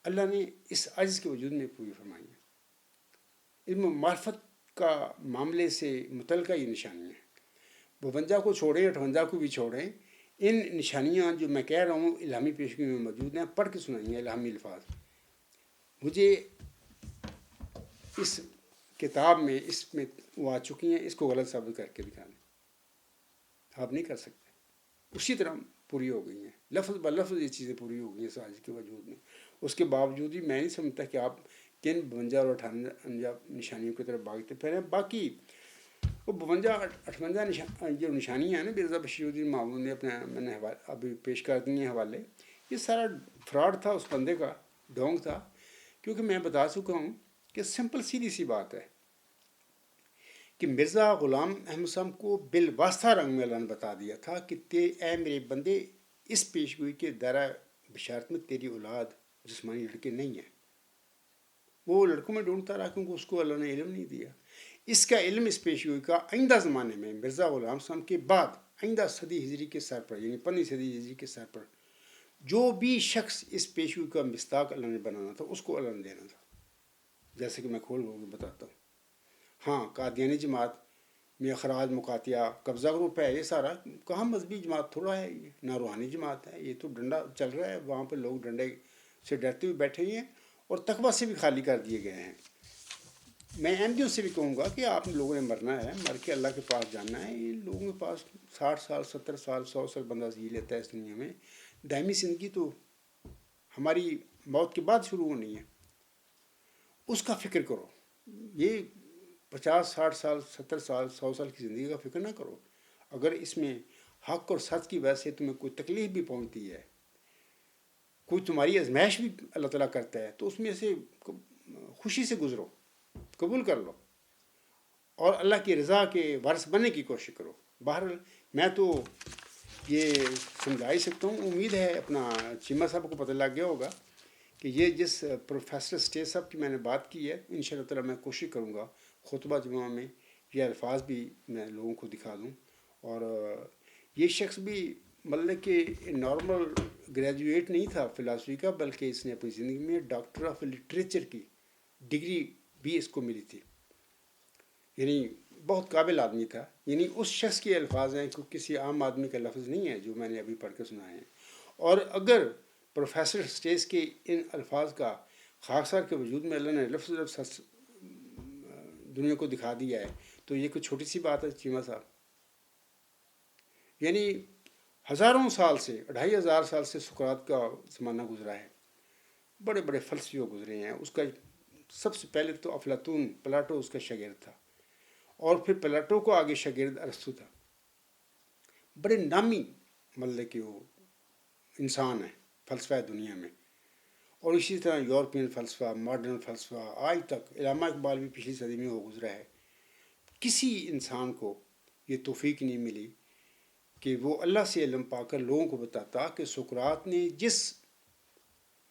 اللہ نے اس عجز کے وجود میں پوری فرمائی ہیں۔ علم و معرفت کا معاملے سے متعلقہ یہ نشانیاں ہیں، 52 کو چھوڑیں، 58 کو بھی چھوڑیں، ان نشانیاں جو میں کہہ رہا ہوں الہامی پیشگی میں موجود ہیں، پڑھ کے سنائیں الہامی الفاظ۔ مجھے اس کتاب میں اس میں وہ آ چکی ہیں، اس کو غلط ثابت کر کے دکھانے آپ نہیں کر سکتے، اسی طرح پوری ہو گئی ہیں، لفظ بلفظ یہ چیزیں پوری ہو گئی ہیں ساز کے وجود میں۔ اس کے باوجود بھی میں نہیں سمجھتا کہ آپ کن 52 اور 58 نشانیوں کی طرف بھاگتے پھر ہیں۔ باقی وہ 52 58 جو نشانیاں ہیں نا، مرزا بشیر الدین مامون نے اپنے میں نے ابھی پیش کر دی ہیں حوالے، یہ سارا فراڈ تھا اس بندے کا، ڈھونگ تھا، کیونکہ میں بتا چکا ہوں کہ سمپل سیدھی سی بات ہے کہ مرزا غلام احمد صاحب کو بالواسطہ رنگ میں اللہ نے بتا دیا تھا کہ اے میرے بندے، اس پیشگوئی کے دائرہ بشارت میں تیری اولاد جسمانی لڑکے نہیں ہیں۔ وہ لڑکوں میں ڈھونڈتا رہا کیونکہ اس کو اللہ نے علم نہیں دیا۔ اس کا علم اس پیشگوئی کا آئندہ زمانے میں مرزا غلام صاحب کے بعد آئندہ صدی ہجری کے سر پر، یعنی 15 صدی ہجری کے سر پر جو بھی شخص اس پیشگوئی کا مصداق اللہ نے بنانا تھا، اس کو اللہ نے دینا تھا۔ جیسے کہ میں کھول بتاتا ہوں. ہاں، قادیانی جماعت میں اخراج، مقاتیہ، قبضہ گروپ ہے، یہ سارا کہاں مذہبی جماعت تھوڑا ہے، یہ نہ روحانی جماعت ہے. یہ تو ڈنڈا چل رہا ہے، وہاں پہ لوگ ڈنڈے سے ڈرتے ہوئے بیٹھے ہوئے ہیں اور تقویٰ سے بھی خالی کر دیے گئے ہیں. میں احمدیوں سے بھی کہوں گا کہ آپ لوگوں نے مرنا ہے، مر کے اللہ کے پاس جانا ہے. ان لوگوں کے پاس 60 سال، 70 سال، 100 سال بندہ جی لیتا ہے اس دنیا میں. دائمی زندگی تو ہماری موت کے بعد شروع ہونی ہے، اس کا فکر کرو. یہ 50 60 سال، 70 سال، 100 سال کی زندگی کا فکر نہ کرو. اگر اس میں حق اور سچ کی وجہ سے تمہیں کوئی تکلیف بھی پہنچتی ہے، کوئی تمہاری آزمائش بھی اللہ تعالیٰ کرتا ہے، تو اس میں سے خوشی سے گزرو، قبول کر لو اور اللہ کی رضا کے وارث بننے کی کوشش کرو. بہرحال میں تو یہ سمجھا ہی سکتا ہوں. امید ہے اپنا چیمہ صاحب کو پتہ لگ گیا ہوگا کہ یہ جس پروفیسر اسٹیج صاحب کی میں نے بات کی ہے، ان شاء اللہ تعالیٰ میں کوشش کروں گا خطبہ جمعہ میں یہ الفاظ بھی میں لوگوں کو دکھا دوں. اور یہ شخص بھی مطلب کہ نارمل گریجویٹ نہیں تھا فلاسفی کا، بلکہ اس نے اپنی زندگی میں ڈاکٹر آف لٹریچر کی ڈگری بھی اس کو ملی تھی. یعنی بہت قابل آدمی تھا. یعنی اس شخص کے الفاظ ہیں کہ کسی عام آدمی کا لفظ نہیں ہے جو میں نے ابھی پڑھ کے سنائے ہیں. اور اگر پروفیسر اسٹیج کے ان الفاظ کا خاکسار کے وجود میں اللہ نے لفظ دنیا کو دکھا دیا ہے تو یہ کوئی چھوٹی سی بات ہے چیمہ صاحب. یعنی ہزاروں سال سے، 2500 سال سے سقراط کا زمانہ گزرا ہے، بڑے بڑے فلسفیوں گزرے ہیں. اس کا سب سے پہلے تو افلاطون، پلاٹو اس کا شاگرد تھا، اور پھر پلاٹو کو آگے شاگرد ارسطو تھا. بڑے نامی مطلب کہ وہ انسان ہے فلسفہ دنیا میں. اور اسی طرح یورپین فلسفہ، ماڈرن فلسفہ آج تک، علامہ اقبال بھی پچھلی صدی میں وہ گزرا ہے. کسی انسان کو یہ توفیق نہیں ملی کہ وہ اللہ سے علم پا کر لوگوں کو بتاتا کہ سقراط نے جس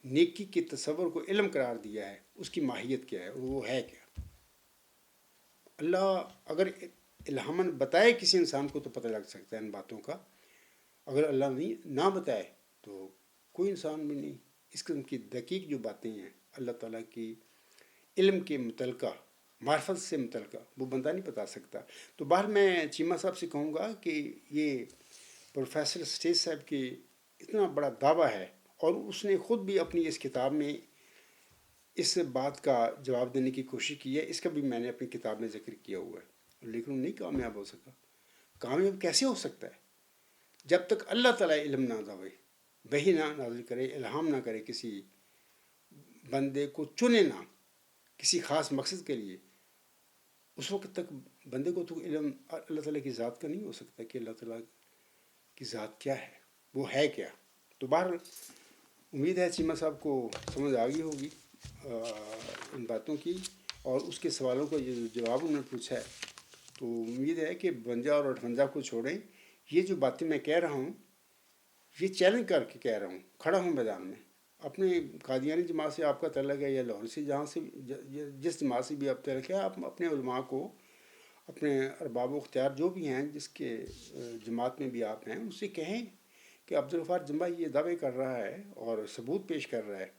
نیکی کے تصور کو علم قرار دیا ہے اس کی ماہیت کیا ہے اور وہ ہے کیا. اللہ اگر الہاماً بتائے کسی انسان کو تو پتہ لگ سکتا ہے ان باتوں کا. اگر اللہ نہ بتائے تو کوئی انسان بھی نہیں. اس قسم کی دقیق جو باتیں ہیں اللہ تعالیٰ کی علم کے متعلقہ، معرفت سے متعلقہ، وہ بندہ نہیں بتا سکتا. تو باہر میں چیمہ صاحب سے کہوں گا کہ یہ پروفیسر اسٹیج صاحب کی اتنا بڑا دعویٰ ہے، اور اس نے خود بھی اپنی اس کتاب میں اس بات کا جواب دینے کی کوشش کی ہے. اس کا بھی میں نے اپنی کتاب میں ذکر کیا ہوا ہے، لیکن وہ نہیں کامیاب ہو سکا. کامیاب کیسے ہو سکتا ہے جب تک اللہ تعالیٰ علم نہ دے، وحی نہ نازل کرے، الہام نہ کرے، کسی بندے کو چنے نہ کسی خاص مقصد کے لیے. اس وقت تک بندے کو تو علم اللہ تعالیٰ کی ذات کا نہیں ہو سکتا کہ اللہ تعالیٰ کی ذات کیا ہے، وہ ہے کیا. تو باہر امید ہے چیمہ صاحب کو سمجھ آ گئی ہوگی ان باتوں کی، اور اس کے سوالوں کا جو جواب انہوں نے پوچھا ہے. تو امید ہے کہ 52 اور 58 کو چھوڑیں. یہ جو باتیں میں کہہ رہا ہوں یہ چیلنج کر کے کہہ رہا ہوں، کھڑا ہوں میدان میں. اپنے قادیانی جماعت سے آپ کا تعلق ہے یا لاہور سے، جہاں سے جس جماعت سے بھی آپ تعلق ہے، آپ اپنے علماء کو، اپنے ارباب و اختیار جو بھی ہیں جس کے جماعت میں بھی آپ ہیں، ان سے کہیں کہ عبدالغفار جمبہ یہ دعوے کر رہا ہے اور ثبوت پیش کر رہا ہے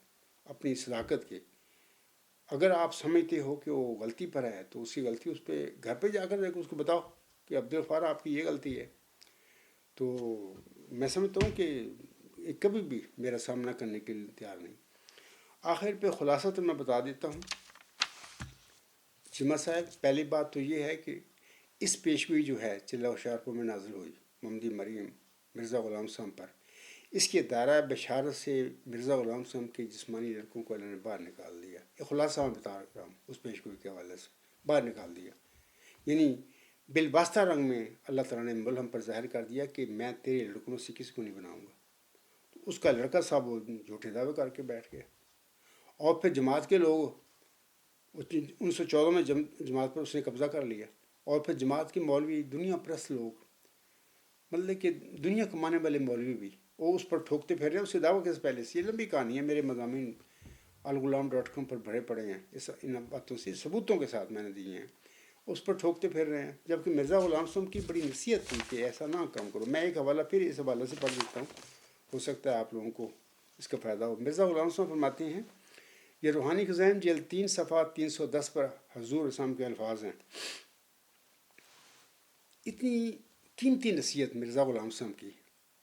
اپنی صداقت کے. اگر آپ سمجھتے ہو کہ وہ غلطی پر ہے تو اس کی غلطی اس پہ گھر پہ جا کر اس کو بتاؤ کہ عبدالغفار آپ کی یہ غلطی ہے. تو میں سمجھتا ہوں کہ کبھی بھی میرا سامنا کرنے کے لیے تیار نہیں. آخر پہ خلاصہ تو میں بتا دیتا ہوں چیمہ صاحب. پہلی بات تو یہ ہے کہ اس پیشگوئی جو ہے چلہ ہوشیارپور میں نازل ہوئی محمدی مریم مرزا غلام صاحب پر، اس کے دائرہ بشارت سے مرزا غلام صاحب کے جسمانی لڑکوں کو اللہ نے باہر نکال دیا. یہ خلاصہ میں بتا رہا ہوں، اس پیشگوئی کے حوالے سے باہر نکال دیا. یعنی بالواسطہ رنگ میں اللہ تعالیٰ نے ملہم پر ظاہر کر دیا کہ میں تیرے لڑکوں سے کسی کو نہیں بناؤں گا. تو اس کا لڑکا صاحب وہ جھوٹے دعوے کر کے بیٹھ گیا. اور پھر جماعت کے لوگ 1914 میں جماعت پر اس نے قبضہ کر لیا. اور پھر جماعت کے مولوی، دنیا پرست لوگ، مطلب کہ دنیا کمانے والے مولوی بھی، وہ اس پر ٹھوکتے پھر رہے ہیں. اس سے دعویٰ کے پہلے سے یہ لمبی کہانی ہے، میرے مضامین الغلام.com پر بھرے پڑے ہیں. ان باتوں سے ثبوتوں کے ساتھ میں نے دیے ہیں. اس پر ٹھوکتے پھر رہے ہیں، جبکہ مرزا غلام صاحب کی بڑی نصیحت تھی کہ ایسا نہ کام کرو. میں ایک حوالہ پھر اس حوالے سے پڑھ دیتا ہوں، ہو سکتا ہے آپ لوگوں کو اس کا فائدہ ہو. مرزا غلام صاحب فرماتے ہیں یہ روحانی خزائن جلد 3 صفحہ 310 پر حضور اسلام کے الفاظ ہیں۔ اتنی قیمتی نصیحت مرزا غلام صاحب کی،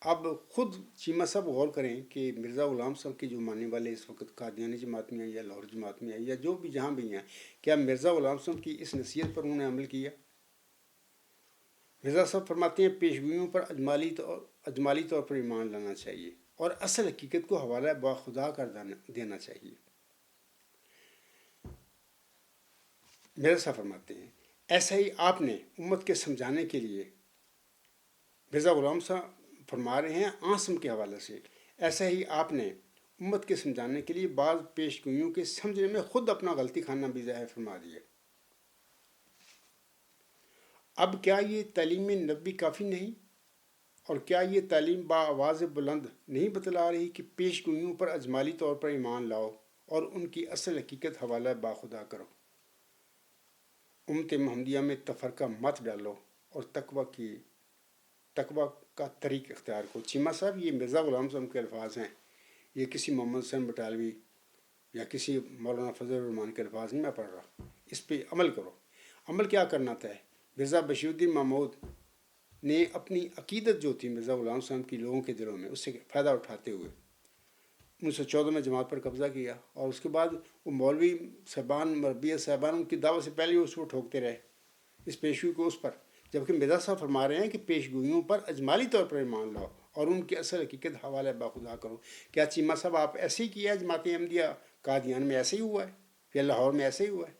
اب خود چیمہ صاحب غور کریں کہ مرزا غلام صاحب کے جو ماننے والے اس وقت قادیانی جماعت میں ہیں یا لاہور جماعت میں ہیں یا جو بھی جہاں بھی ہیں، کیا مرزا غلام صاحب کی اس نصیحت پر انہوں نے عمل کیا؟ مرزا صاحب فرماتے ہیں پیشگوئیوں پر اجمالی طور پر ایمان لانا چاہیے اور اصل حقیقت کو حوالہ با خدا کر دینا چاہیے۔ مرزا صاحب فرماتے ہیں ایسا ہی آپ نے امت کے سمجھانے کے لیے، مرزا غلام صاحب فرما رہے ہیں عاصم کے حوالے سے، ایسا ہی آپ نے امت کے سمجھانے کے لیے بعض پیشگوئیوں کے سمجھنے میں خود اپنا غلطی خانہ بھی ظاہر فرما دیا۔ اب کیا یہ تعلیم نبوی کافی نہیں؟ اور کیا یہ تعلیم بآواز بلند نہیں بتلا رہی کہ پیشگوئیوں پر اجمالی طور پر ایمان لاؤ اور ان کی اصل حقیقت حوالہ باخدا کرو؟ امت محمدیہ میں تفرقہ مت ڈالو اور تقوی کا طریق اختیار کرو۔ چیمہ صاحب یہ مرزا غلام صاحب کے الفاظ ہیں، یہ کسی محمد حسین بٹالوی یا کسی مولانا فضل الرحمان کے الفاظ نہیں میں پڑھ رہا۔ اس پہ عمل کرو۔ عمل کیا کرنا تھا؟ مرزا بشیر الدین محمود نے اپنی عقیدت جو تھی مرزا غلام صاحب کی لوگوں کے دلوں میں، اس سے فائدہ اٹھاتے ہوئے 1914 میں جماعت پر قبضہ کیا، اور اس کے بعد وہ مولوی صاحبان مربیہ صاحبان ان کی دعوت سے پہلے اس کو ٹھوکتے رہے اس پیشگوئی کو اس پر، جبکہ مرزا صاحب فرما رہے ہیں کہ پیشگوئیوں پر اجمالی طور پر ایمان لاؤ اور ان کی اصل حقیقت حوالہ باخدا کرو۔ کیا چیمہ صاحب آپ ایسے ہی کیا ہے؟ جماعت احمدیہ قادیان میں ایسے ہی ہوا ہے یا لاہور میں ایسے ہی ہوا ہے؟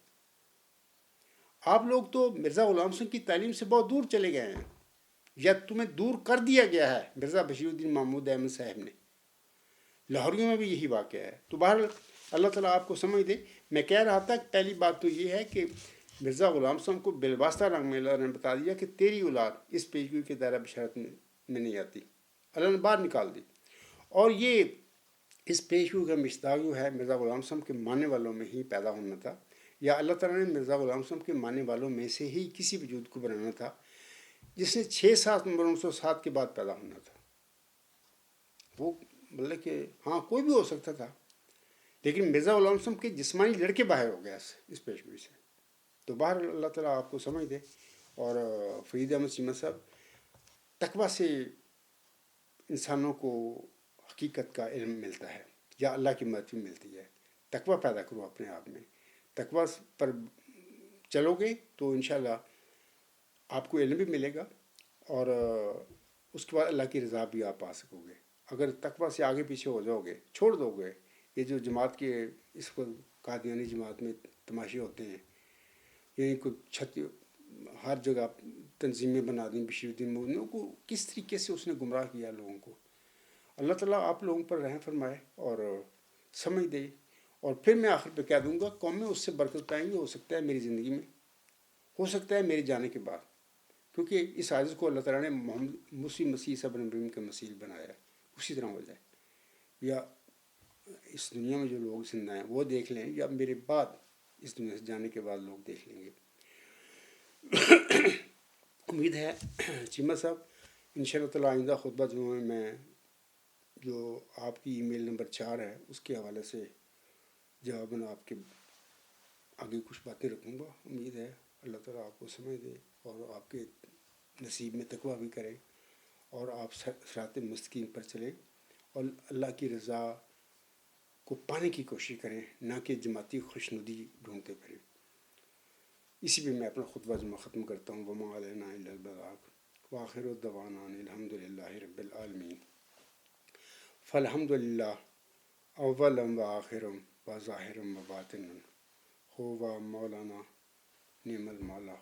آپ لوگ تو مرزا غلام صاحب کی تعلیم سے بہت دور چلے گئے ہیں، یا تمہیں دور کر دیا گیا ہے مرزا بشیر الدین محمود احمد صاحب نے۔ لاہوریوں میں بھی یہی واقعہ ہے۔ تو بہرحال اللہ تعالیٰ آپ کو سمجھ دے۔ میں کہہ رہا تھا کہ پہلی بات تو یہ ہے کہ مرزا غلام صاحب کو بالواسطہ رنگ میں اللہ نے بتا دیا کہ تیری اولاد اس پیشگوئی کے دائرہ بشارت میں نہیں آتی، اللہ نے باہر نکال دی۔ اور یہ اس پیشگوئی کا مصداق جو ہے مرزا غلام صاحب کے ماننے والوں میں ہی پیدا ہونا تھا، یا اللہ تعالیٰ نے مرزا غلام صاحب کے ماننے والوں میں سے ہی کسی وجود کو بنانا تھا جس نے 6-7 نومبر 1907 کے بعد پیدا ہونا تھا۔ وہ مطلب کہ ہاں کوئی بھی ہو سکتا تھا، لیکن مرزا غلام صاحب کے جسمانی لڑکے باہر ہو گیا اس پیشگوئی سے۔ تو باہر اللہ تعالیٰ آپ کو سمجھ دے۔ اور فرید احمد چیمہ صاحب، تقوی سے انسانوں کو حقیقت کا علم ملتا ہے یا اللہ کی مدد بھی ملتی ہے۔ تقوی پیدا کرو اپنے آپ میں، تقوی پر چلو گے تو انشاءاللہ آپ کو علم بھی ملے گا، اور اس کے بعد اللہ کی رضا بھی آپ پا سکو گے۔ اگر تقوی سے آگے پیچھے ہو جاؤ گے، چھوڑ دو گے یہ جو جماعت کے اس کو قادیانی جماعت میں تماشے ہوتے ہیں، یعنی کوئی ہر جگہ تنظیمیں بنا دیں بشیر الدین محمود کو، کس طریقے سے اس نے گمراہ کیا لوگوں کو۔ اللہ تعالیٰ آپ لوگوں پر رحم فرمائے اور سمجھ دے۔ اور پھر میں آخر پہ کہہ دوں گا قومیں اس سے برکت پائیں گی، ہو سکتا ہے میری زندگی میں، ہو سکتا ہے میرے جانے کے بعد، کیونکہ اس عاجز کو اللہ تعالیٰ نے محمد مسیح عیسیٰ بن مریم کا مسیح بنایا ہے، اسی طرح ہو جائے، یا اس دنیا میں جو لوگ زندہ ہیں وہ دیکھ لیں، یا میرے بعد اس دنیا سے جانے کے بعد لوگ دیکھ لیں گے۔ امید ہے چیمہ صاحب انشاءاللہ تعالیٰ آئندہ خطبہ جمعہ میں جو آپ کی ای میل نمبر 4 ہے اس کے حوالے سے جواباً آپ کے آگے کچھ باتیں رکھوں گا۔ امید ہے اللہ تعالیٰ آپ کو سمجھ دے اور آپ کے نصیب میں تقویٰ بھی کرے اور آپ صراط مستقیم پر چلے اور اللہ کی رضا کو پانے کی کوشش کریں، نہ کہ جماعتی خوشنودی ڈھونڈتے پھریں۔ اسی پہ میں اپنا خطبہ جمعہ ختم کرتا ہوں۔ وما علینا الا البلاغ وآخر دعوانا الحمد للہ رب العالمین۔ فالحمد للہ اولا وآخرا وظاہرا وباطنا، ہوا مولانا نعم المولا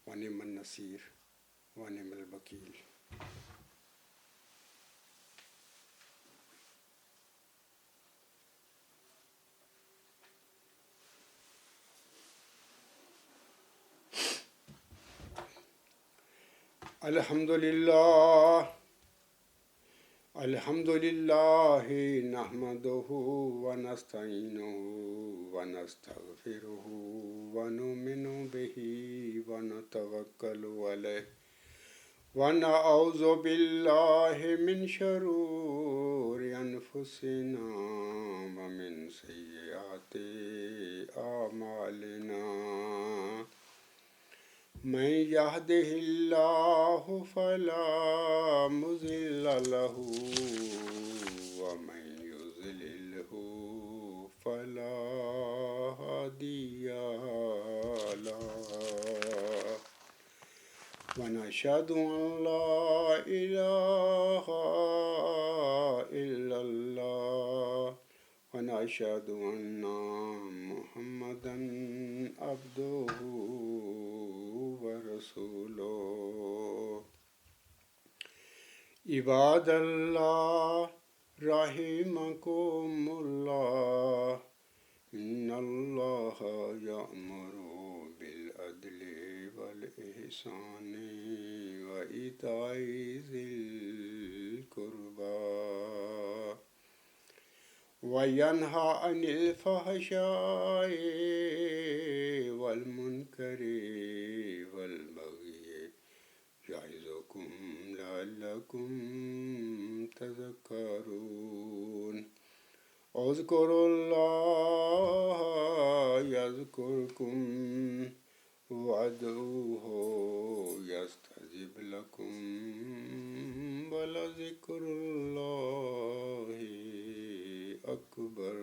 ونعم النصیر ونعم الوکیل۔ الحمد للہ نحمدہ ونستعینہ ونستغفرہ ونؤمن بہ ونتوکل علیہ ونعوذ باللہ من شرور أنفسنا ومن سيئات أعمالنا من يهده الله فلا مضل له ومن يضلله فلا هادي له ونشهد أن لا إله إلا الله ونشهد أن محمدا عبده ورسوله عباد الله رحمكم الله إن الله يأمر بالعدل والإحسان وإيتاء ذي القربى وينهى عن الفحشاء والمنكر والبغي يعظكم لعلكم تذكرون اذكروا الله يذكركم وادعوه يستجب لكم ولذكر الله أكبر.